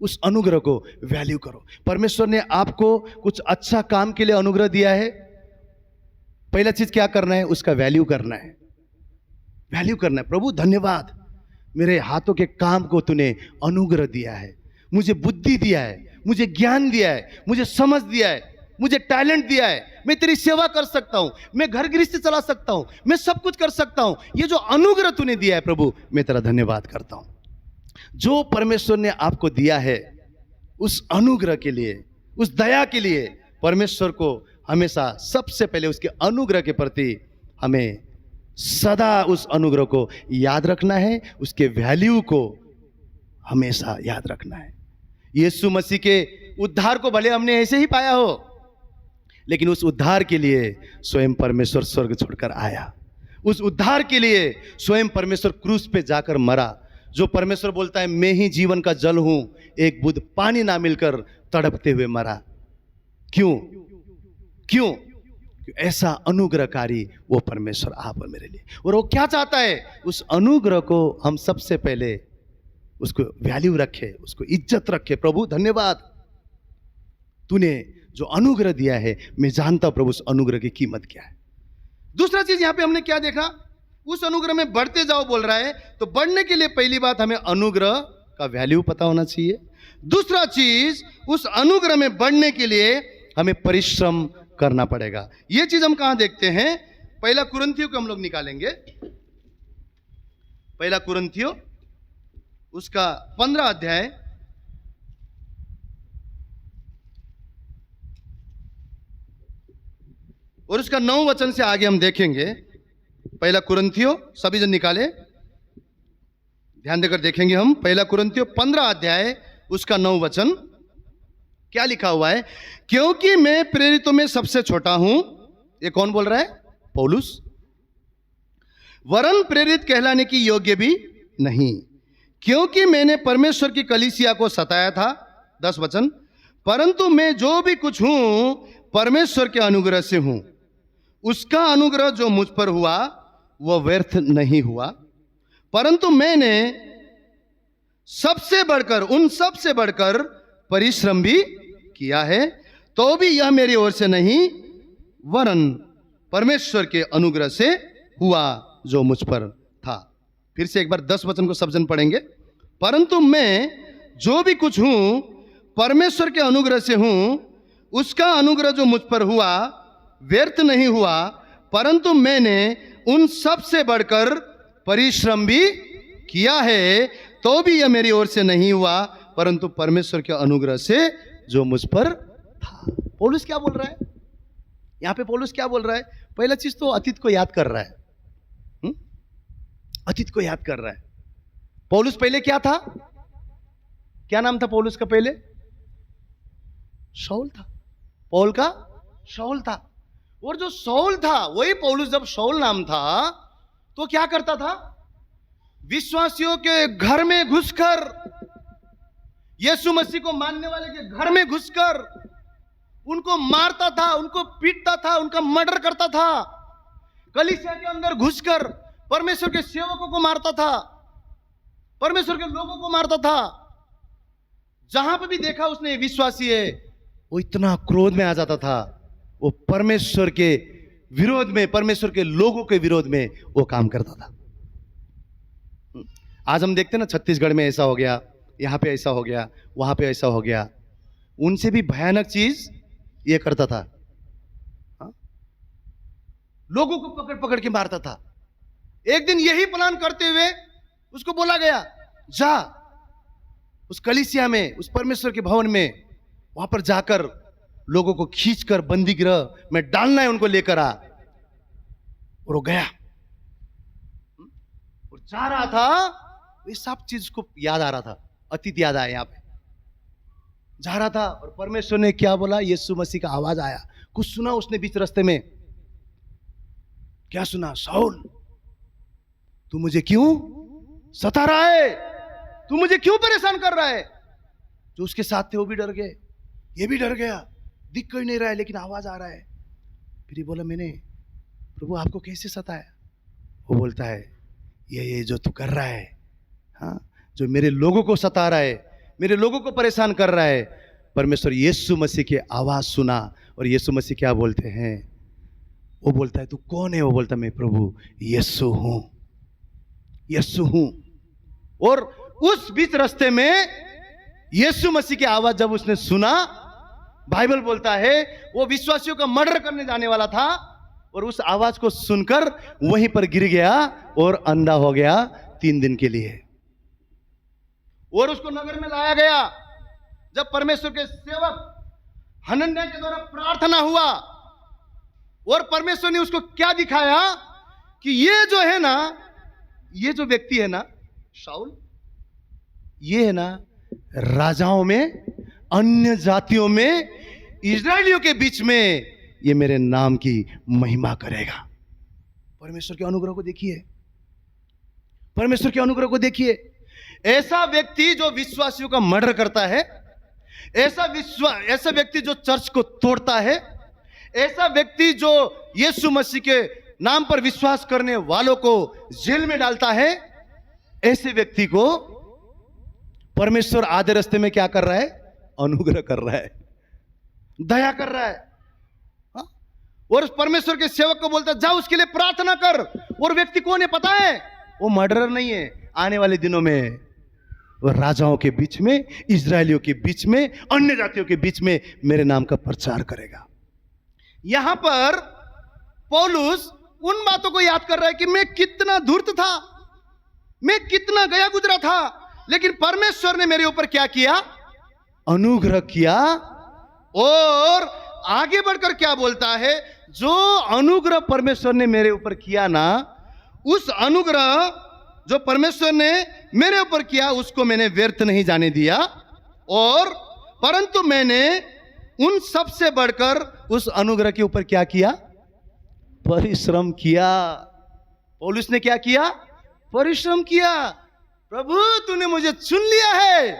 उस अनुग्रह को वैल्यू करो। परमेश्वर ने आपको कुछ अच्छा काम के लिए अनुग्रह दिया है, पहला चीज क्या करना है? उसका वैल्यू करना है, वैल्यू करना है। प्रभु धन्यवाद, मेरे हाथों के काम को तूने अनुग्रह दिया है, मुझे बुद्धि दिया है, मुझे ज्ञान दिया है, मुझे समझ दिया है, मुझे टैलेंट दिया है, मैं तेरी सेवा कर सकता हूं, मैं घर गृहस्थी चला सकता हूं, मैं सब कुछ कर सकता हूं। ये जो अनुग्रह तूने दिया है प्रभु, मैं तेरा धन्यवाद करता हूं। जो परमेश्वर ने आपको दिया है उस अनुग्रह के लिए, उस दया के लिए, परमेश्वर को हमेशा सबसे पहले उसके अनुग्रह के प्रति हमें सदा उस अनुग्रह को याद रखना है, उसके वैल्यू को हमेशा याद रखना है। यीशु मसीह के उद्धार को भले हमने ऐसे ही पाया हो, लेकिन उस उद्धार के लिए स्वयं परमेश्वर स्वर्ग छोड़कर आया, उस उद्धार के लिए स्वयं परमेश्वर क्रूस पे जाकर मरा। जो परमेश्वर बोलता है मैं ही जीवन का जल हूं, एक बूंद पानी ना मिलकर तड़पते हुए मरा। क्यों? क्यों? ऐसा अनुग्रहकारी वो परमेश्वर आप और मेरे लिए। और वो क्या चाहता है? उस अनुग्रह को हम सबसे पहले उसको वैल्यू रखे, उसको इज्जत रखे। प्रभु धन्यवाद, तूने जो अनुग्रह दिया है, मैं जानता हूं प्रभु उस अनुग्रह की कीमत क्या है। दूसरा चीज यहां पे हमने क्या देखा? उस अनुग्रह में बढ़ते जाओ बोल रहा है, तो बढ़ने के लिए पहली बात हमें अनुग्रह का वैल्यू पता होना चाहिए। दूसरा चीज, उस अनुग्रह में बढ़ने के लिए हमें परिश्रम करना पड़ेगा। यह चीज हम कहां देखते हैं? पहला कुरिन्थियों को हम लोग निकालेंगे, पहला कुरिन्थियों उसका 15 अध्याय और उसका 9 वचन से आगे हम देखेंगे। पहला कुरिन्थियों, सभी जन निकाले, ध्यान देकर देखेंगे हम। पहला कुरिन्थियों 15 अध्याय उसका 9 वचन क्या लिखा हुआ है? क्योंकि मैं प्रेरितों में सबसे छोटा हूं। ये कौन बोल रहा है? पौलुस। वरन प्रेरित कहलाने की योग्य भी नहीं, क्योंकि मैंने परमेश्वर की कलीसिया को सताया था। 10 वचन, परंतु मैं जो भी कुछ हूं परमेश्वर के अनुग्रह से हूं। उसका अनुग्रह जो मुझ पर हुआ वह व्यर्थ नहीं हुआ, परंतु मैंने सबसे बढ़कर, उन सबसे बढ़कर परिश्रम भी किया है, तो भी यह मेरी ओर से नहीं वरन परमेश्वर के अनुग्रह से हुआ जो मुझ पर था। फिर से एक बार 10 वचन को सब जन पढ़ेंगे। परंतु मैं जो भी कुछ हूं परमेश्वर के अनुग्रह से हूं, उसका अनुग्रह जो मुझ पर हुआ व्यर्थ नहीं हुआ, परंतु मैंने उन सब से बढ़कर परिश्रम भी किया है, तो भी यह मेरी ओर से नहीं हुआ परंतु परमेश्वर के अनुग्रह से जो मुझ पर था। पौलुस क्या बोल रहा है यहां पे? पौलुस क्या बोल रहा है? पहला चीज तो अतीत को याद कर रहा है, अतीत को याद कर रहा है। पौलुस पहले क्या था? क्या नाम था पौलुस का? पहले शाऊल था। पौल का शाऊल था। और जो शाऊल था वही पौलुस, जब शाऊल नाम था तो क्या करता था? विश्वासियों के घर में घुसकर, यीशु मसीह को मानने वाले के घर में घुसकर उनको मारता था, उनको पीटता था, उनका मर्डर करता था। कलीसिया के अंदर घुसकर परमेश्वर के सेवकों को मारता था, परमेश्वर के लोगों को मारता था। जहां पर भी देखा उसने विश्वासी है, वो इतना क्रोध में आ जाता था, वो परमेश्वर के विरोध में, परमेश्वर के लोगों के विरोध में वो काम करता था। आज हम देखते हैं ना, छत्तीसगढ़ में ऐसा हो गया, यहां पे ऐसा हो गया, वहां पे ऐसा हो गया। उनसे भी भयानक चीज ये करता था, लोगों को पकड़ पकड़ के मारता था। एक दिन यही प्लान करते हुए उसको बोला गया, जा उस कलीसिया में, उस परमेश्वर के भवन में, वहां पर जाकर लोगों को खींचकर बंदी गृह में डालना है, उनको लेकर आ। और वो गया और जा रहा था, ये सब चीज को याद आ रहा था, अतीत याद आया। यहां पे जा रहा था और परमेश्वर ने क्या बोला, यीशु मसीह का आवाज आया, कुछ सुना उसने बीच रास्ते में। क्या सुना? शाऊल, तू मुझे क्यों सता रहा है? तू मुझे क्यों परेशान कर रहा है? जो उसके साथ थे वो भी डर गए, ये भी डर गया, दिख कोई नहीं रहा है लेकिन आवाज आ रहा है। फिर ये बोला, मैंने प्रभु आपको कैसे सताया? वो बोलता है, ये जो तू कर रहा है, हाँ, जो मेरे लोगों को सता रहा है, मेरे लोगों को परेशान कर रहा है। परमेश्वर यीशु मसीह की आवाज सुना और यीशु मसीह क्या बोलते हैं? वो बोलता है, तू कौन है? वो बोलता है, मैं प्रभु यीशु हूं, यीशु हूं। और उस बीच रास्ते में यीशु मसीह की आवाज जब उसने सुना, बाइबल बोलता है वो विश्वासियों का मर्डर करने जाने वाला था और उस आवाज को सुनकर वहीं पर गिर गया और अंधा हो गया 3 दिन के लिए। और उसको नगर में लाया गया। जब परमेश्वर के सेवक हनन्याह के द्वारा प्रार्थना हुआ और परमेश्वर ने उसको क्या दिखाया कि ये जो है ना, ये जो व्यक्ति है ना शाऊल, ये है ना राजाओं में, अन्य जातियों में, इजरायलियों के बीच में ये मेरे नाम की महिमा करेगा। परमेश्वर के अनुग्रह को देखिए, परमेश्वर के अनुग्रह को देखिए। ऐसा व्यक्ति जो विश्वासियों का मर्डर करता है, ऐसा व्यक्ति जो चर्च को तोड़ता है, ऐसा व्यक्ति जो यीशु मसीह के नाम पर विश्वास करने वालों को जेल में डालता है, ऐसे व्यक्ति को परमेश्वर आधे रास्ते में क्या कर रहा है? अनुग्रह कर रहा है, दया कर रहा है। हा? और परमेश्वर के सेवक को बोलता है, जा उसके लिए प्रार्थना कर। और व्यक्ति कौन है पता है? वो मर्डरर नहीं है। आने वाले दिनों में वो राजाओं के बीच में, इजरायलियों के बीच में, अन्य जातियों के बीच में मेरे नाम का प्रचार करेगा। यहां पर पौलुस उन बातों को याद कर रहा है कि मैं कितना धूर्त था, मैं कितना गया गुजरा था, लेकिन परमेश्वर ने मेरे ऊपर क्या किया? अनुग्रह किया। और आगे बढ़कर क्या बोलता है? जो अनुग्रह परमेश्वर ने मेरे ऊपर किया ना, उस अनुग्रह जो परमेश्वर ने मेरे ऊपर किया उसको मैंने व्यर्थ नहीं जाने दिया, और परंतु मैंने उन सब से बढ़कर उस अनुग्रह के ऊपर क्या किया? परिश्रम किया। पौलुस ने क्या किया? परिश्रम किया। प्रभु तूने मुझे चुन लिया है,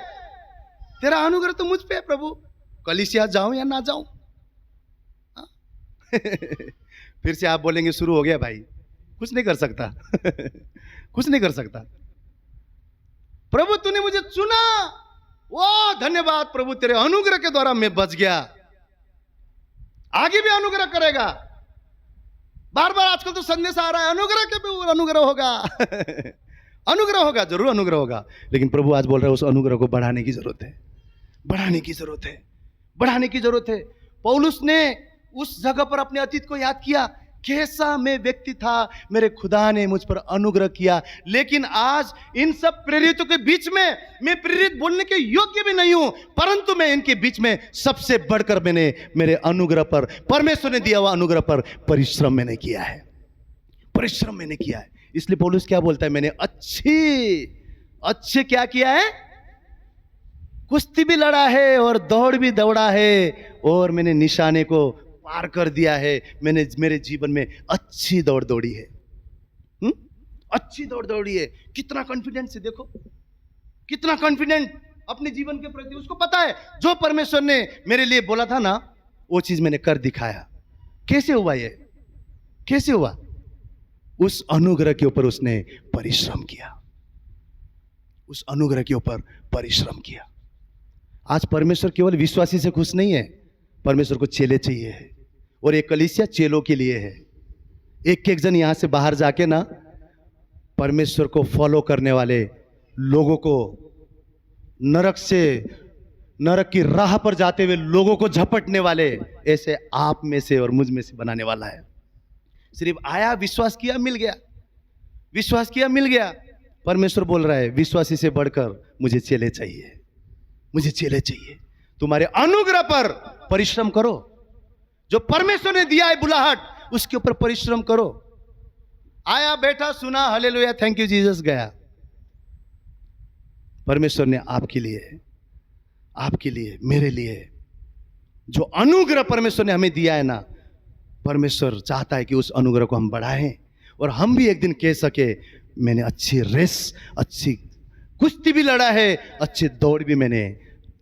तेरा अनुग्रह तो मुझ पे है प्रभु, कलीसिया जाऊं या ना जाऊं। फिर से आप बोलेंगे शुरू हो गया भाई, कुछ नहीं कर सकता। कुछ नहीं कर सकता। प्रभु तूने मुझे चुना, वो धन्यवाद प्रभु, तेरे अनुग्रह के द्वारा मैं बच गया, आगे भी अनुग्रह करेगा। बार बार आजकल तो संदेश आ रहा है अनुग्रह के ऊपर अनुग्रह होगा। अनुग्रह होगा, जरूर अनुग्रह होगा, लेकिन प्रभु आज बोल रहे हैं उस अनुग्रह को बढ़ाने की जरूरत है, बढ़ाने की जरूरत है, बढ़ाने की जरूरत है। पौलुस ने उस जगह पर अपने अतीत को याद किया, कैसा मैं व्यक्ति था, मेरे खुदा ने मुझ पर अनुग्रह किया। लेकिन आज इन सब प्रेरितों के बीच में मैं प्रेरित बोलने के योग्य भी नहीं हूं, परंतु मैं इनके बीच में सबसे बढ़कर मैंने मेरे अनुग्रह पर, परमेश्वर ने दिया हुआ अनुग्रह पर परिश्रम मैंने किया है, परिश्रम मैंने किया है। इसलिए पौलुस क्या बोलता है? मैंने अच्छे क्या किया है? कुश्ती भी लड़ा है और दौड़ भी दौड़ा है और मैंने निशाने को पार कर दिया है। मैंने मेरे जीवन में अच्छी दौड़ दौड़ी है, अच्छी दौड़ दौड़ी है, कितना कॉन्फिडेंस है, देखो कितना कॉन्फिडेंट अपने जीवन के प्रति। उसको पता है जो परमेश्वर ने मेरे लिए बोला था ना, वो चीज मैंने कर दिखाया। कैसे हुआ ये, कैसे हुआ? उस अनुग्रह के ऊपर उसने परिश्रम किया, उस अनुग्रह के ऊपर परिश्रम किया। आज परमेश्वर केवल विश्वासी से खुश नहीं है, परमेश्वर को चेले चाहिए, और एक कलीसिया चेलों के लिए है। एक एक जन यहां से बाहर जाके ना परमेश्वर को फॉलो करने वाले लोगों को, नरक की राह पर जाते हुए लोगों को झपटने वाले, ऐसे आप में से और मुझ में से बनाने वाला है। सिर्फ आया, विश्वास किया, मिल गया, विश्वास किया, मिल गया। परमेश्वर बोल रहा है विश्वासी से बढ़कर मुझे चेले चाहिए, मुझे चेले चाहिए। तुम्हारे अनुग्रह पर परिश्रम करो, जो परमेश्वर ने दिया है बुलाहट, उसके ऊपर परिश्रम करो। आया, बैठा, सुना, हालेलुया, थैंक यू जीसस, गया। परमेश्वर ने आपके लिए, आपके लिए, मेरे लिए जो अनुग्रह परमेश्वर ने हमें दिया है ना, परमेश्वर चाहता है कि उस अनुग्रह को हम बढ़ाएं और हम भी एक दिन कह सके मैंने अच्छी रेस, अच्छी कुश्ती भी लड़ा है, अच्छी दौड़ भी मैंने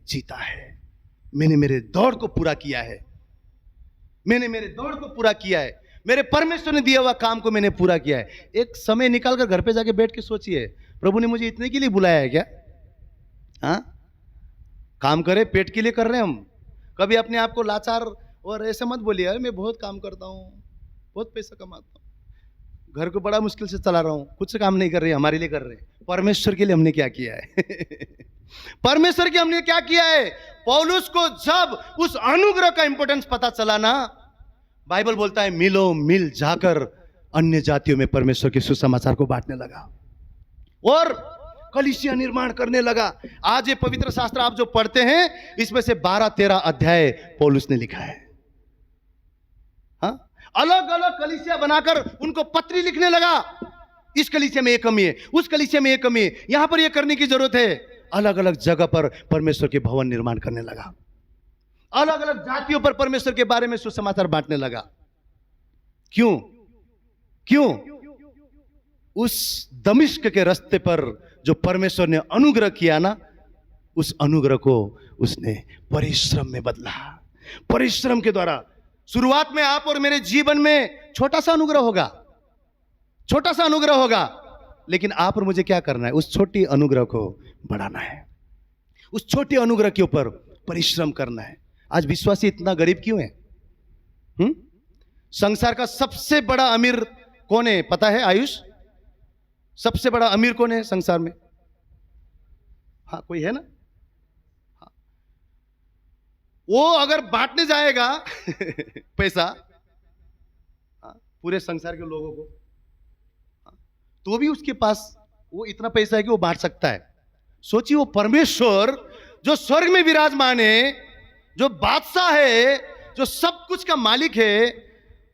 जीता है, मैंने मेरे दौड़ को पूरा किया है, मैंने मेरे दौड़ को पूरा किया है, मेरे परमेश्वर ने दिया हुआ काम को मैंने पूरा किया है। एक समय निकालकर घर पे जाके बैठ के सोचिए, प्रभु ने मुझे इतने के लिए बुलाया है क्या? हाँ, काम करे, पेट के लिए कर रहे हैं हम। कभी अपने आप को लाचार और ऐसे मत बोलिए, अरे मैं बहुत काम करता हूँ, बहुत पैसा कमाता हूँ, घर को बड़ा मुश्किल से चला रहा हूँ, कुछ काम नहीं कर रहे, हमारे लिए कर रहे हैं। परमेश्वर के लिए हमने क्या किया है? परमेश्वर के हमने क्या किया है? पौलुस को जब उस अनुग्रह का इंपॉर्टेंस पता चला ना, बाइबल बोलता है मिलो, मिल जाकर अन्य जातियों में परमेश्वर के सुसमाचार को बांटने लगा और कलीसिया निर्माण करने लगा। आज ये पवित्र शास्त्र आप जो पढ़ते हैं, इसमें से 12-13 अध्याय पौलुस ने लिखा है। हाँ, अलग अलग कलीसिया बनाकर उनको पत्री लिखने लगा, इस कलीसिया में ये कमी है, उस कलीसिया में ये कमी है, यहां पर ये करने की जरूरत है। अलग अलग जगह पर परमेश्वर के भवन निर्माण करने लगा, अलग अलग जातियों पर परमेश्वर के बारे में सुसमाचार बांटने लगा। क्यों? क्यों? उस दमिश्क के रास्ते पर जो परमेश्वर ने अनुग्रह किया ना, उस अनुग्रह को उसने परिश्रम में बदला। परिश्रम के द्वारा शुरुआत में आप और मेरे जीवन में छोटा सा अनुग्रह होगा, छोटा सा अनुग्रह होगा, लेकिन आप और मुझे क्या करना है? उस छोटी अनुग्रह को बढ़ाना है, उस छोटे अनुग्रह के ऊपर परिश्रम करना है। आज विश्वासी इतना गरीब क्यों है? संसार का सबसे बड़ा अमीर कौन है पता है? आयुष, सबसे बड़ा अमीर कौन है संसार में? हाँ, कोई है ना? हाँ। वो अगर बांटने जाएगा पैसा, हाँ, पूरे संसार के लोगों को, हाँ, तो भी उसके पास वो इतना पैसा है कि वो बांट सकता है। सोचिए, वो परमेश्वर जो स्वर्ग में विराजमान है, जो बादशाह है, जो सब कुछ का मालिक है,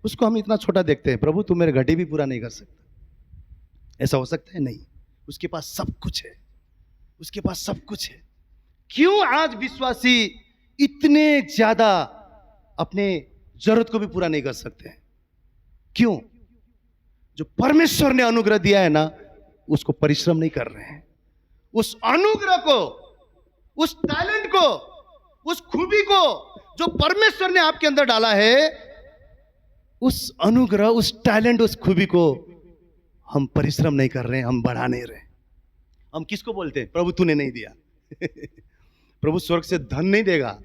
उसको हम इतना छोटा देखते हैं। प्रभु, तू मेरे घटी भी पूरा नहीं कर सकता। ऐसा हो सकता है? नहीं। उसके पास सब कुछ है, उसके पास सब कुछ है। क्यों आज विश्वासी इतने ज्यादा अपने जरूरत को भी पूरा नहीं कर सकते हैं? क्यों? जो परमेश्वर ने अनुग्रह दिया है ना, उसको परिश्रम नहीं कर रहे हैं। उस अनुग्रह को, उस टैलेंट को, उस खूबी को जो परमेश्वर ने आपके अंदर डाला है, उस अनुग्रह, उस टैलेंट, उस खूबी को हम परिश्रम नहीं कर रहे हैं, हम बढ़ा नहीं रहे। हम किसको बोलते हैं? प्रभु तूने नहीं दिया। प्रभु स्वर्ग से धन नहीं देगा,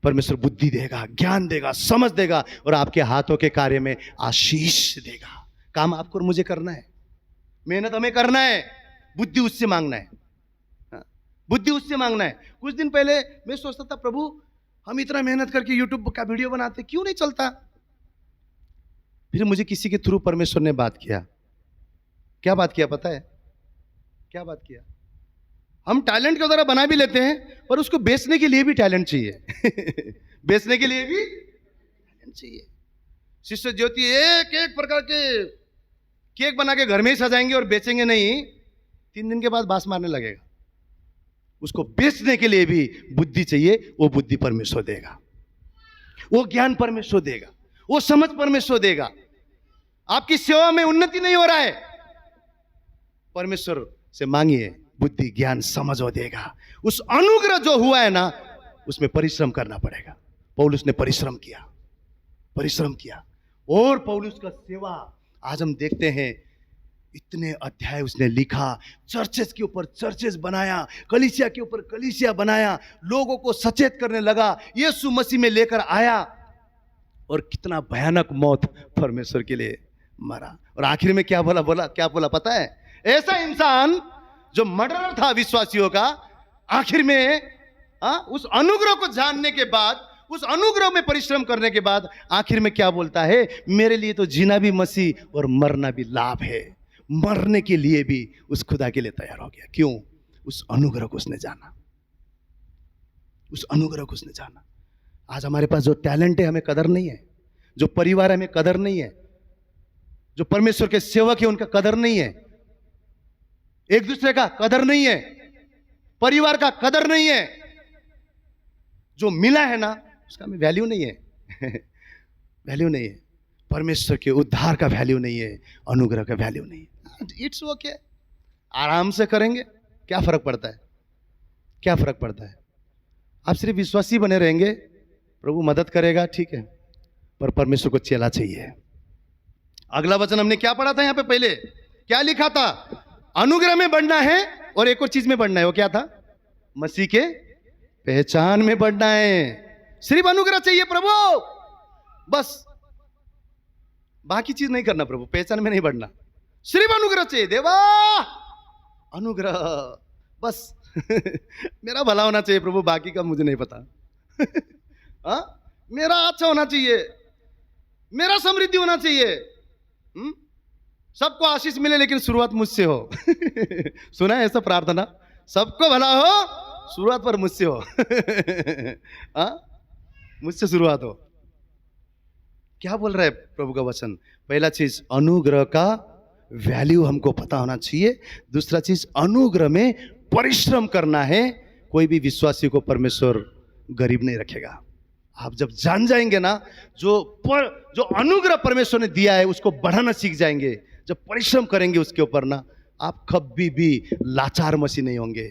परमेश्वर बुद्धि देगा, ज्ञान देगा, समझ देगा और आपके हाथों के कार्य में आशीष देगा। काम आपको और मुझे करना है, मेहनत हमें करना है, बुद्धि उससे मांगना है, बुद्धि उससे मांगना है। कुछ दिन पहले मैं सोचता था, प्रभु हम इतना मेहनत करके यूट्यूब का वीडियो बनाते, क्यों नहीं चलता? फिर मुझे किसी के थ्रू परमेश्वर ने बात किया। क्या बात किया पता है? क्या बात किया? हम टैलेंट के द्वारा बना भी लेते हैं, पर उसको बेचने के लिए भी टैलेंट चाहिए। बेचने के लिए भी टैलेंट चाहिए। शिष्य ज्योति एक एक प्रकार के केक बना के घर में ही सजाएंगे और बेचेंगे नहीं, 3 दिन के बाद बास मारने लगेगा। उसको बेचने के लिए भी बुद्धि चाहिए, वो बुद्धि परमेश्वर देगा, वो ज्ञान परमेश्वर देगा, वो समझ परमेश्वर देगा। आपकी सेवा में उन्नति नहीं हो रहा है, परमेश्वर से मांगिए, बुद्धि ज्ञान समझ वो देगा। उस अनुग्रह जो हुआ है ना, उसमें परिश्रम करना पड़ेगा। पौलुस ने परिश्रम किया और पौलुस का सेवा आज हम देखते हैं, इतने अध्याय उसने लिखा, चर्चेस के ऊपर चर्चेस बनाया, कलीसिया के ऊपर कलीसिया बनाया, लोगों को सचेत करने लगा, यीशु मसीह में लेकर आया और कितना भयानक मौत परमेश्वर के लिए मरा। और आखिर में क्या बोला पता है? ऐसा इंसान जो मर्डरर था विश्वासियों का, आखिर में उस अनुग्रह को जानने के बाद, उस अनुग्रह में परिश्रम करने के बाद आखिर में क्या बोलता है? मेरे लिए तो जीना भी मसीह और मरना भी लाभ है। मरने के लिए भी उस खुदा के लिए तैयार हो गया। क्यों? उस अनुग्रह को उसने जाना, उस अनुग्रह को उसने जाना। आज हमारे पास जो टैलेंट है हमें कदर नहीं है, जो परिवार है हमें कदर नहीं है, जो परमेश्वर के सेवक है उनका कदर नहीं है, एक दूसरे का कदर नहीं है, परिवार का कदर नहीं है। जो मिला है ना उसका हमें वैल्यू नहीं है वैल्यू नहीं है। परमेश्वर के उद्धार का वैल्यू नहीं है, अनुग्रह का वैल्यू नहीं है। इट्स ओके, आराम से करेंगे, क्या फर्क पड़ता है? क्या फर्क पड़ता है? आप सिर्फ विश्वासी बने रहेंगे, प्रभु मदद करेगा, ठीक है, पर परमेश्वर को चेला चाहिए। अगला वचन हमने क्या पढ़ा था? यहां पे पहले क्या लिखा था? अनुग्रह में बढ़ना है और एक और चीज में बढ़ना है। वो क्या था? मसीह के पहचान में बढ़ना है। सिर्फ अनुग्रह चाहिए प्रभु, बस बाकी चीज नहीं करना प्रभु, पहचान में नहीं बढ़ना, सिर्फ अनुग्रह चाहिए। देवा अनुग्रह बस मेरा भला होना चाहिए प्रभु, बाकी का मुझे नहीं पता मेरा अच्छा होना चाहिए, मेरा समृद्धि होना चाहिए, सबको आशीष मिले लेकिन शुरुआत मुझसे हो सुना है ऐसा प्रार्थना? सबको भला हो, शुरुआत पर मुझसे हो मुझसे शुरुआत हो। क्या बोल रहा है प्रभु का वचन? पहला चीज अनुग्रह का वैल्यू हमको पता होना चाहिए। दूसरा चीज अनुग्रह में परिश्रम करना है। कोई भी विश्वासी को परमेश्वर गरीब नहीं रखेगा। आप जब जान जाएंगे ना, जो अनुग्रह परमेश्वर ने दिया है उसको बढ़ाना सीख जाएंगे, जब परिश्रम करेंगे उसके ऊपर ना, आप कभी भी लाचार मसीह नहीं होंगे,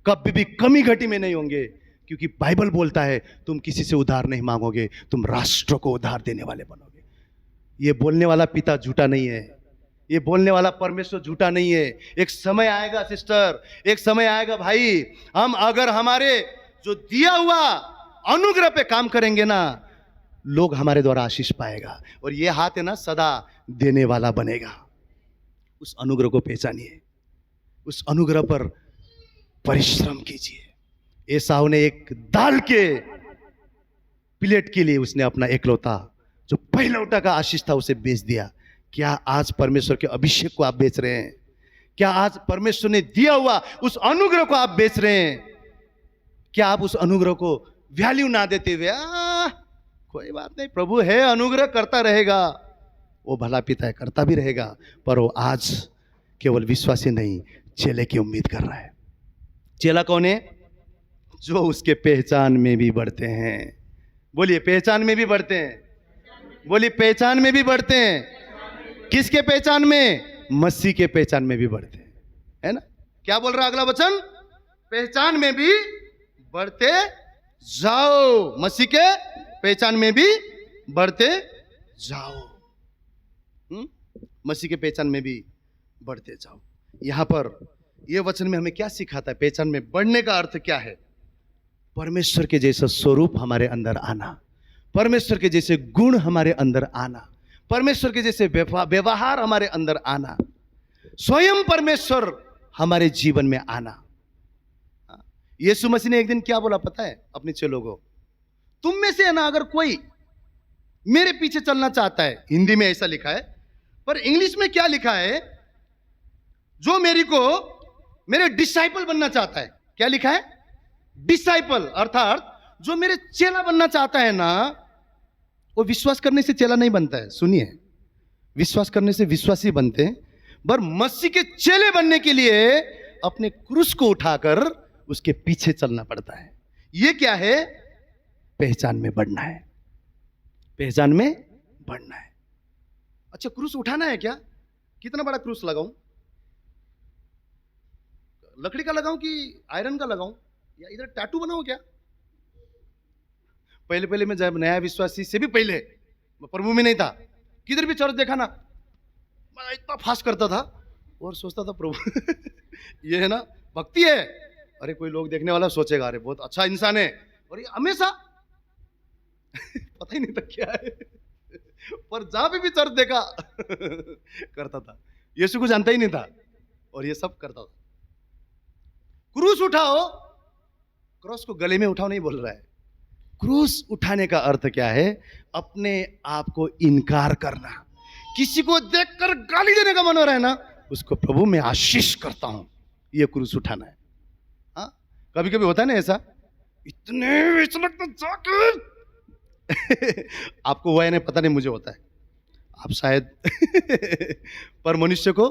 कभी भी कमी घटी में नहीं होंगे। क्योंकि बाइबल बोलता है तुम किसी से उधार नहीं मांगोगे, तुम राष्ट्र को उधार देने वाले बनोगे। ये बोलने वाला पिता झूठा नहीं है, ये बोलने वाला परमेश्वर झूठा नहीं है। एक समय आएगा सिस्टर, एक समय आएगा भाई, हम अगर हमारे जो दिया हुआ अनुग्रह पे काम करेंगे ना, लोग हमारे द्वारा आशीष पाएगा। और ये हाथ है ना सदा देने वाला बनेगा। उस अनुग्रह को पहचानिए, उस अनुग्रह पर परिश्रम कीजिए। एसाव ने एक दाल के प्लेट के लिए उसने अपना एकलौता जो पहलौटा का आशीष था उसे बेच दिया। क्या आज परमेश्वर के अभिषेक को आप बेच रहे हैं? क्या आज परमेश्वर ने दिया हुआ उस अनुग्रह को आप बेच रहे हैं? क्या आप उस अनुग्रह को वैल्यू ना देते हुए कोई बात नहीं, प्रभु है, अनुग्रह करता रहेगा, वो भला पिता है, करता भी रहेगा, पर वो आज केवल विश्वासी नहीं चेले की उम्मीद कर रहा है। चेला कौन है? जो उसके पहचान में भी बढ़ते हैं। बोलिए पहचान में भी बढ़ते हैं, बोलिए पहचान में भी बढ़ते हैं। किसके पहचान में? मसीह के पहचान में भी बढ़ते हैं, है ना? क्या बोल रहा है अगला वचन? पहचान में भी बढ़ते जाओ, मसीह के पहचान में भी बढ़ते जाओ। मसीह के पहचान में भी बढ़ते जाओ। यहां पर यह वचन में हमें क्या सिखाता है? पहचान में बढ़ने का अर्थ क्या है? परमेश्वर के जैसा स्वरूप हमारे अंदर आना, परमेश्वर के जैसे गुण हमारे अंदर आना, परमेश्वर के जैसे व्यवहार हमारे अंदर आना, स्वयं परमेश्वर हमारे जीवन में आना। यीशु मसीह ने एक दिन क्या बोला पता है अपने चेलों को? तुम में से है ना अगर कोई मेरे पीछे चलना चाहता है, हिंदी में ऐसा लिखा है, पर इंग्लिश में क्या लिखा है? जो मेरे डिसाइपल बनना चाहता है। क्या लिखा है? डिसाइपल, अर्थात जो मेरे चेला बनना चाहता है ना, वो विश्वास करने से चेला नहीं बनता है। सुनिए, विश्वास करने से विश्वासी बनते हैं, पर मसीह के चेले बनने के लिए अपने क्रूस को उठाकर उसके पीछे चलना पड़ता है। ये क्या है? पहचान में बढ़ना है, पहचान में बढ़ना है। अच्छा, क्रूस उठाना है क्या? कितना बड़ा क्रूस लगाऊं? लकड़ी का लगाऊं कि आयरन का लगाऊं, या इधर टैटू बनाऊं क्या? पहले पहले मैं जब नया विश्वासी से भी पहले मैं प्रभु में नहीं था, किधर भी चर्च देखा ना मैं इतना फास्ट करता था और सोचता था प्रभु ये है ना भक्ति है, अरे कोई लोग देखने वाला सोचेगा अरे बहुत अच्छा इंसान है, और ये हमेशा पता ही नहीं था क्या है, पर जहां पे भी चर्च देखा करता था। यीशु को जानता ही नहीं था और ये सब करता था। क्रूस उठाओ, क्रॉस को गले में उठाओ नहीं बोल रहा है। क्रूस उठाने का अर्थ क्या है? अपने आप को इनकार करना। किसी को देखकर गाली देने का मन हो रहा है ना, उसको प्रभु मैं आशीष करता हूं, ये क्रूस उठाना है। हाँ, कभी कभी होता है ना ऐसा, इतने जाकर आपको हुआ है नहीं पता नहीं, मुझे होता है, आप शायद पर मनुष्य को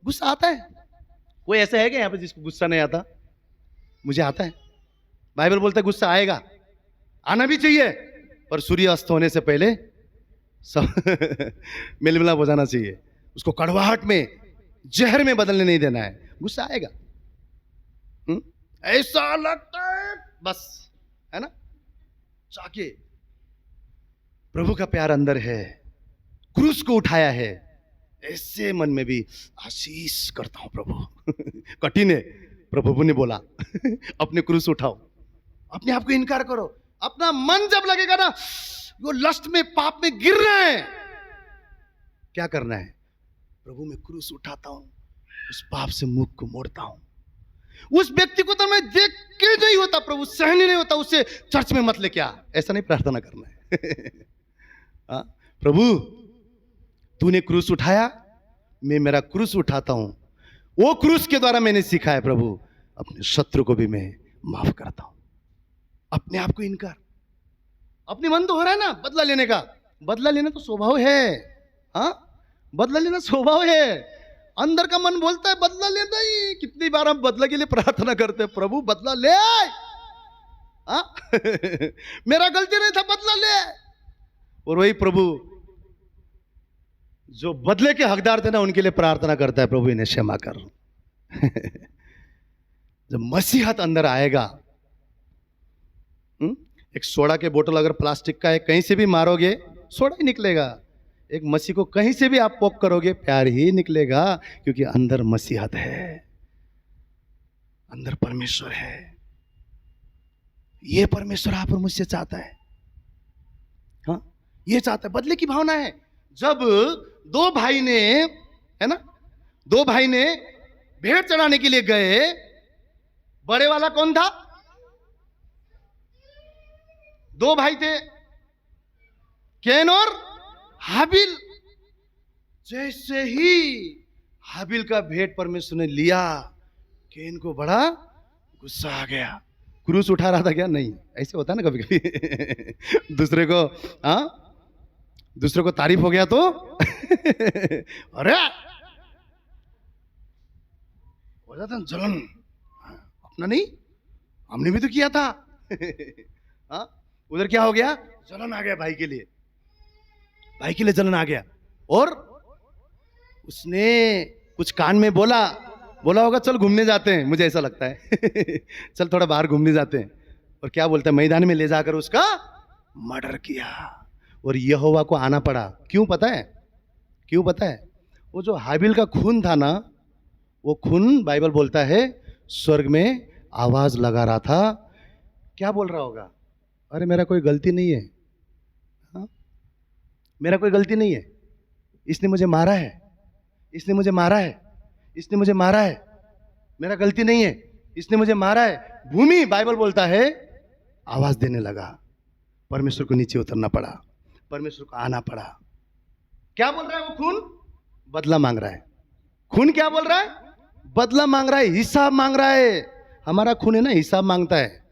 गुस्सा आता है। कोई ऐसा है क्या यहाँ पे जिसको गुस्सा नहीं आता? मुझे आता है। बाइबल बोलता है गुस्सा आएगा, आना भी चाहिए, पर सूर्य अस्त होने से पहले सब मिलमिलाप हो जाना चाहिए। उसको कड़वाहट में, जहर में बदलने नहीं देना है। गुस्सा आएगा, ऐसा लगता है बस, है ना? जाके प्रभु का प्यार अंदर है, क्रूस को उठाया है, ऐसे मन में भी आशीष करता हूं प्रभु। कठिन है, प्रभु ने बोला अपने क्रूस उठाओ, अपने आप को इनकार करो। अपना मन जब लगेगा ना वो लस्ट में, पाप में गिर रहा है, क्या करना है? प्रभु मैं क्रूस उठाता हूं, उस पाप से मुख को मोड़ता हूं। उस व्यक्ति को तो मैं देख के नहीं होता प्रभु, सहने नहीं होता, उससे चर्च में मत लेके आ, ऐसा नहीं प्रार्थना करना है। प्रभु तूने क्रूस उठाया, मैं मेरा क्रूस उठाता हूं। वो क्रूस के द्वारा मैंने सीखा है प्रभु, अपने शत्रु को भी मैं माफ करता हूं। अपने आप को इनकार, अपने मन तो हो रहा है ना बदला लेने का, बदला लेना तो स्वभाव है। हाँ, बदला लेना स्वभाव है, अंदर का मन बोलता है बदला लेना ही। कितनी बार हम बदला के लिए प्रार्थना करते हैं, प्रभु बदला ले। मेरा गलती नहीं था, बदला ले। और वही प्रभु जो बदले के हकदार थे ना, उनके लिए प्रार्थना करता है, प्रभु इन्हें क्षमा कर। जब मसीहत अंदर आएगा, एक सोडा के बोतल अगर प्लास्टिक का है, कहीं से भी मारोगे सोडा ही निकलेगा। एक मसीह को कहीं से भी आप पोक करोगे, प्यार ही निकलेगा, क्योंकि अंदर मसीहत है, अंदर परमेश्वर है। ये परमेश्वर आप और मुझसे चाहता है। हाँ, ये चाहता है, बदले की भावना है। जब दो भाई ने, है ना, दो भाई ने भेड़ चढ़ाने के लिए गए, बड़े वाला कौन था? दो भाई थे, कैन और हाबिल। जैसे ही हाबिल का भेड़ परमेश्वर ने लिया, कैन को बड़ा गुस्सा आ गया। क्रूस उठा रहा था क्या? नहीं, ऐसे होता है ना कभी कभी। दूसरे को, हाँ, दूसरे को तारीफ हो गया तो अरे हो जाता जलन। अपना नहीं, हमने भी तो किया था। हाँ, उधर क्या हो गया? जलन आ गया भाई के लिए, भाई के लिए जलन आ गया। और उसने कुछ कान में बोला होगा, चल घूमने जाते हैं, मुझे ऐसा लगता है। चल थोड़ा बाहर घूमने जाते हैं। और क्या बोलता है? मैदान में ले जाकर उसका मर्डर किया। और यहोवा को आना पड़ा। क्यों पता है? क्यों पता है? वो जो हाबिल का खून था ना, वो खून बाइबल बोलता है स्वर्ग में आवाज लगा रहा था। क्या बोल रहा होगा? अरे मेरा कोई गलती नहीं है, हाँ? मेरा कोई गलती नहीं है, इसने मुझे मारा है, इसने मुझे मारा है, इसने मुझे मारा है, मेरा गलती नहीं है, इसने मुझे मारा है। भूमि बाइबल बोलता है आवाज देने लगा। परमेश्वर को नीचे उतरना पड़ा, परमेश्वर को आना पड़ा। क्या बोल रहा है वो खून? बदला मांग रहा है। खून क्या बोल रहा है? बदला मांग रहा है, हिसाब मांग रहा है। हमारा खून है ना, हिसाब मांगता है।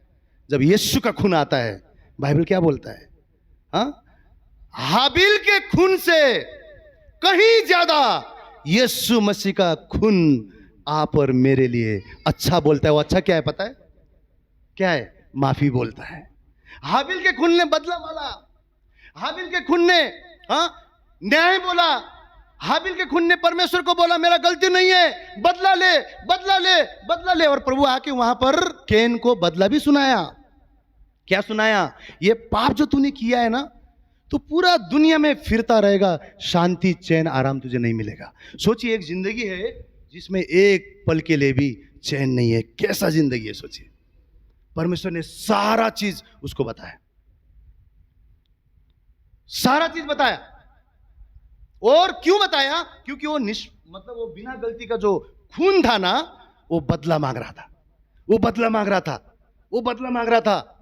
जब यीशु का खून आता है, बाइबल क्या बोलता है? हाँ, हाबिल के खून से कहीं ज्यादा यीशु मसीह का खून आप और मेरे लिए अच्छा बोलता है। वो अच्छा क्या है पता है? क्या है? माफी बोलता है। हाबिल के खून ने बदला बोला, हाबिल के खून ने, हाँ, न्याय बोला, हाबिल के खून ने परमेश्वर को बोला मेरा गलती नहीं है, बदला ले, बदला ले, बदला ले। और प्रभु आके वहां पर कैन को बदला भी सुनाया। क्या सुनाया? ये पाप जो तूने किया है ना, तो पूरा दुनिया में फिरता रहेगा, शांति, चैन, आराम तुझे नहीं मिलेगा। सोचिए, एक जिंदगी है जिसमें एक पल के लिए भी चैन नहीं है। कैसा जिंदगी है सोचिए। परमेश्वर ने सारा चीज उसको बताया, सारा चीज बताया। और क्यों बताया? क्योंकि वो मतलब वो बिना गलती का जो खून था ना, वो बदला मांग रहा था, वो बदला मांग रहा था, वो बदला मांग रहा था।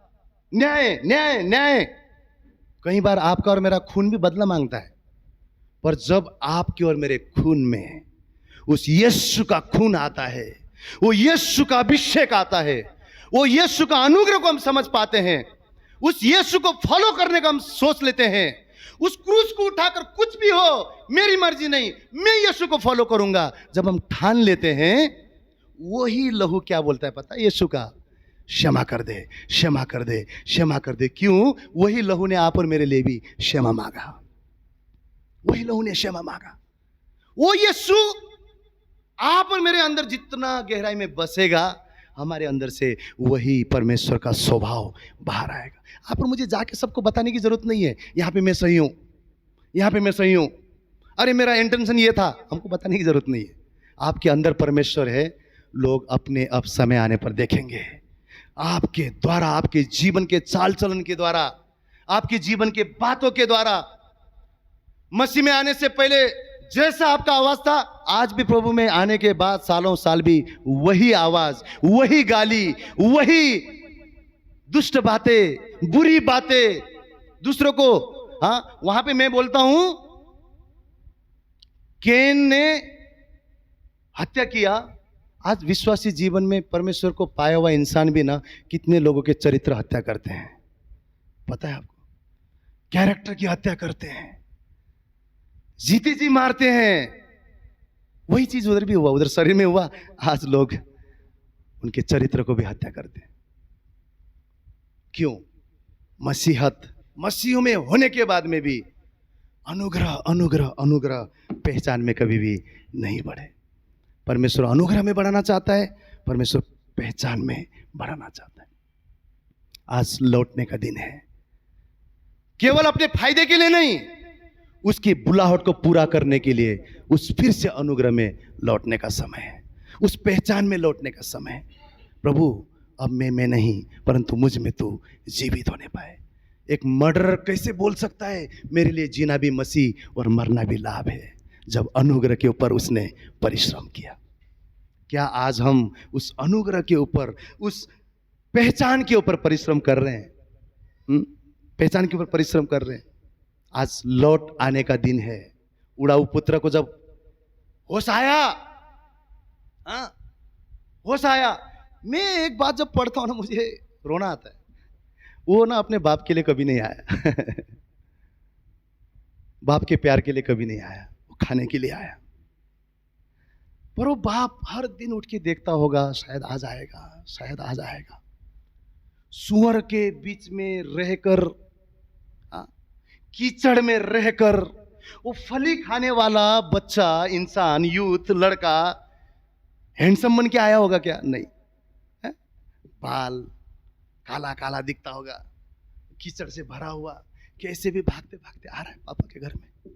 न्याय, न्याय, न्याय। कई बार आपका और मेरा खून भी बदला मांगता है, पर जब आपके और मेरे खून में उस यीशु का खून आता है, वो यीशु का अभिषेक आता है, वो यीशु का अनुग्रह को हम समझ पाते हैं, उस यीशु को फॉलो करने का हम सोच लेते हैं, उस क्रूस को उठाकर कुछ भी हो मेरी मर्जी नहीं, मैं यीशु को फॉलो करूंगा, जब हम ठान लेते हैं, वही लहू क्या बोलता है पता है? यीशु का, क्षमा कर दे, क्षमा कर दे, क्षमा कर दे। क्यों? वही लहू ने आप और मेरे लिए भी क्षमा मांगा, वही लहू ने क्षमा मांगा। वो यीशु आप और मेरे अंदर जितना गहराई में बसेगा, हमारे अंदर से वही परमेश्वर का स्वभाव बाहर आएगा। आप और मुझे जाके सबको बताने की जरूरत नहीं है, यहां पे मैं सही हूं, यहां पे मैं सही हूं, अरे मेरा इंटेंशन ये था, हमको बताने की जरूरत नहीं है। आपके अंदर परमेश्वर है, लोग अपने अब समय आने पर देखेंगे, आपके द्वारा, आपके जीवन के चाल चलन के द्वारा, आपके जीवन के बातों के द्वारा। मसीह में आने से पहले जैसा आपका आवाज था, आज भी प्रभु में आने के बाद सालों साल भी वही आवाज, वही गाली, वही दुष्ट बातें, बुरी बातें दूसरों को। हाँ, वहां पे मैं बोलता हूं, कैन ने हत्या किया। आज विश्वासी जीवन में परमेश्वर को पाया हुआ इंसान भी ना, कितने लोगों के चरित्र हत्या करते हैं, पता है आपको? कैरेक्टर की हत्या करते हैं, जीती जी मारते हैं। वही चीज उधर भी हुआ, उधर शरीर में हुआ, आज लोग उनके चरित्र को भी हत्या करते हैं। क्यों? मसीहत, मसीह में होने के बाद में भी अनुग्रह, अनुग्रह, अनुग्रह पहचान में कभी भी नहीं बढ़े। परमेश्वर अनुग्रह में बढ़ाना चाहता है, परमेश्वर पहचान में बढ़ाना चाहता है। आज लौटने का दिन है, केवल अपने फायदे के लिए नहीं, उसकी बुलाहट को पूरा करने के लिए, उस फिर से अनुग्रह में लौटने का समय है, उस पहचान में लौटने का समय है। प्रभु, अब मैं नहीं, परंतु मुझ में तू जीवित होने पाए। एक मर्डरर कैसे बोल सकता है मेरे लिए जीना भी मसीह और मरना भी लाभ है, जब अनुग्रह के ऊपर उसने परिश्रम किया। क्या आज हम उस अनुग्रह के ऊपर, उस पहचान के ऊपर परिश्रम कर रहे हैं? पहचान के ऊपर परिश्रम कर रहे हैं। आज लौट आने का दिन है। उड़ाऊ पुत्र को जब होश आया, होश आया, मैं एक बात जब पढ़ता हूं ना, मुझे रोना आता है। वो ना अपने बाप के लिए कभी नहीं आया बाप के प्यार के लिए कभी नहीं आया, वो खाने के लिए आया। पर वो बाप हर दिन उठ के देखता होगा, शायद आ जाएगा, शायद आ जाएगा। सुअर के बीच में रहकर, कीचड़ में रहकर, वो फली खाने वाला बच्चा, इंसान, यूथ, लड़का हैंडसम बन के आया होगा क्या? नहीं है? बाल काला काला दिखता होगा, कीचड़ से भरा हुआ, कैसे भी भागते भागते आ रहा है पापा के घर में।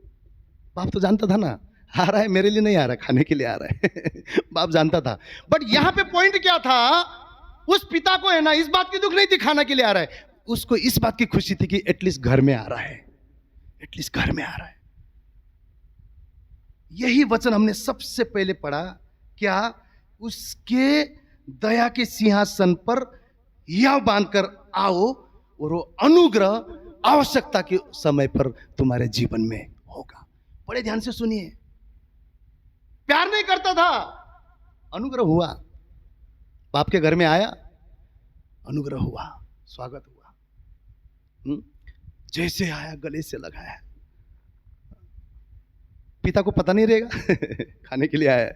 बाप तो जानता था ना, आ रहा है मेरे लिए नहीं आ रहा, खाने के लिए आ रहा है बाप जानता था। बट यहां पे पॉइंट क्या था? उस पिता को है ना, इस बात की दुख नहीं थी खाना के लिए आ रहा है, उसको इस बात की खुशी थी कि एटलीस्ट घर में आ रहा है, एटलीस्ट घर में आ रहा है। यही वचन हमने सबसे पहले पढ़ा। क्या? उसके दया के सिंहासन पर हियाव बांधकर आओ, और वो अनुग्रह आवश्यकता के समय पर तुम्हारे जीवन में होगा। बड़े ध्यान से सुनिए। प्यार नहीं करता था, अनुग्रह हुआ। बाप के घर में आया, अनुग्रह हुआ, स्वागत हुआ। जैसे आया गले से लगाया। पिता को पता नहीं रहेगा खाने के लिए आया,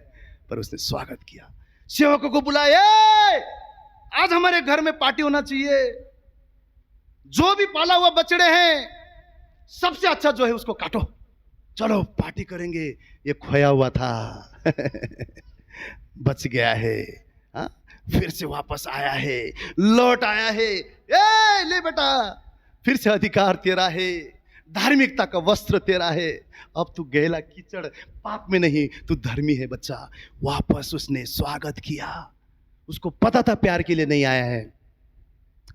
पर उसने स्वागत किया। सेवकों को बुलाया, आज हमारे घर में पार्टी होना चाहिए, जो भी पाला हुआ बछड़े हैं सबसे अच्छा जो है उसको काटो, चलो पार्टी करेंगे, ये खोया हुआ था बच गया है, हाँ? फिर से वापस आया है, लौट आया है। ए ले बेटा, फिर से अधिकार तेरा है, धार्मिकता का वस्त्र तेरा है। अब तू गैला कीचड़ पाप में नहीं, तू धर्मी है बच्चा। वापस उसने स्वागत किया। उसको पता था प्यार के लिए नहीं आया है,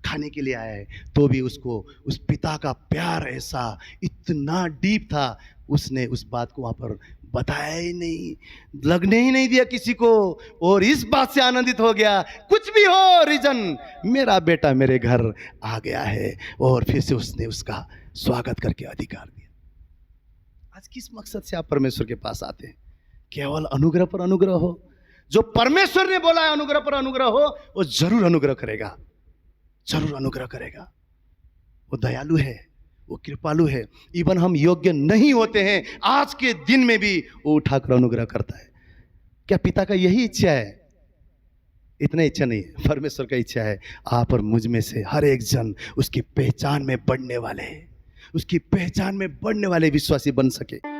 खाने के लिए आया है, तो भी उसको उस पिता का प्यार ऐसा इतना डीप था, उसने उस बात को वहां पर बताया ही नहीं, लगने ही नहीं दिया किसी को, और इस बात से आनंदित हो गया, कुछ भी हो रीजन, मेरा बेटा मेरे घर आ गया है। और फिर से उसने उसका स्वागत करके अधिकार दिया। आज किस मकसद से आप परमेश्वर के पास आते हैं? केवल अनुग्रह पर अनुग्रह हो। जो परमेश्वर ने बोला है अनुग्रह पर अनुग्रह हो, वो जरूर अनुग्रह करेगा, जरूर अनुग्रह करेगा। वो दयालु है, वो कृपालु है। इवन हम योग्य नहीं होते हैं, आज के दिन में भी वो उठाकर अनुग्रह करता है। क्या पिता का यही इच्छा है? इतना इच्छा नहीं है, परमेश्वर का इच्छा है आप और मुझ में से हर एक जन उसकी पहचान में बढ़ने वाले, उसकी पहचान में बढ़ने वाले विश्वासी बन सके।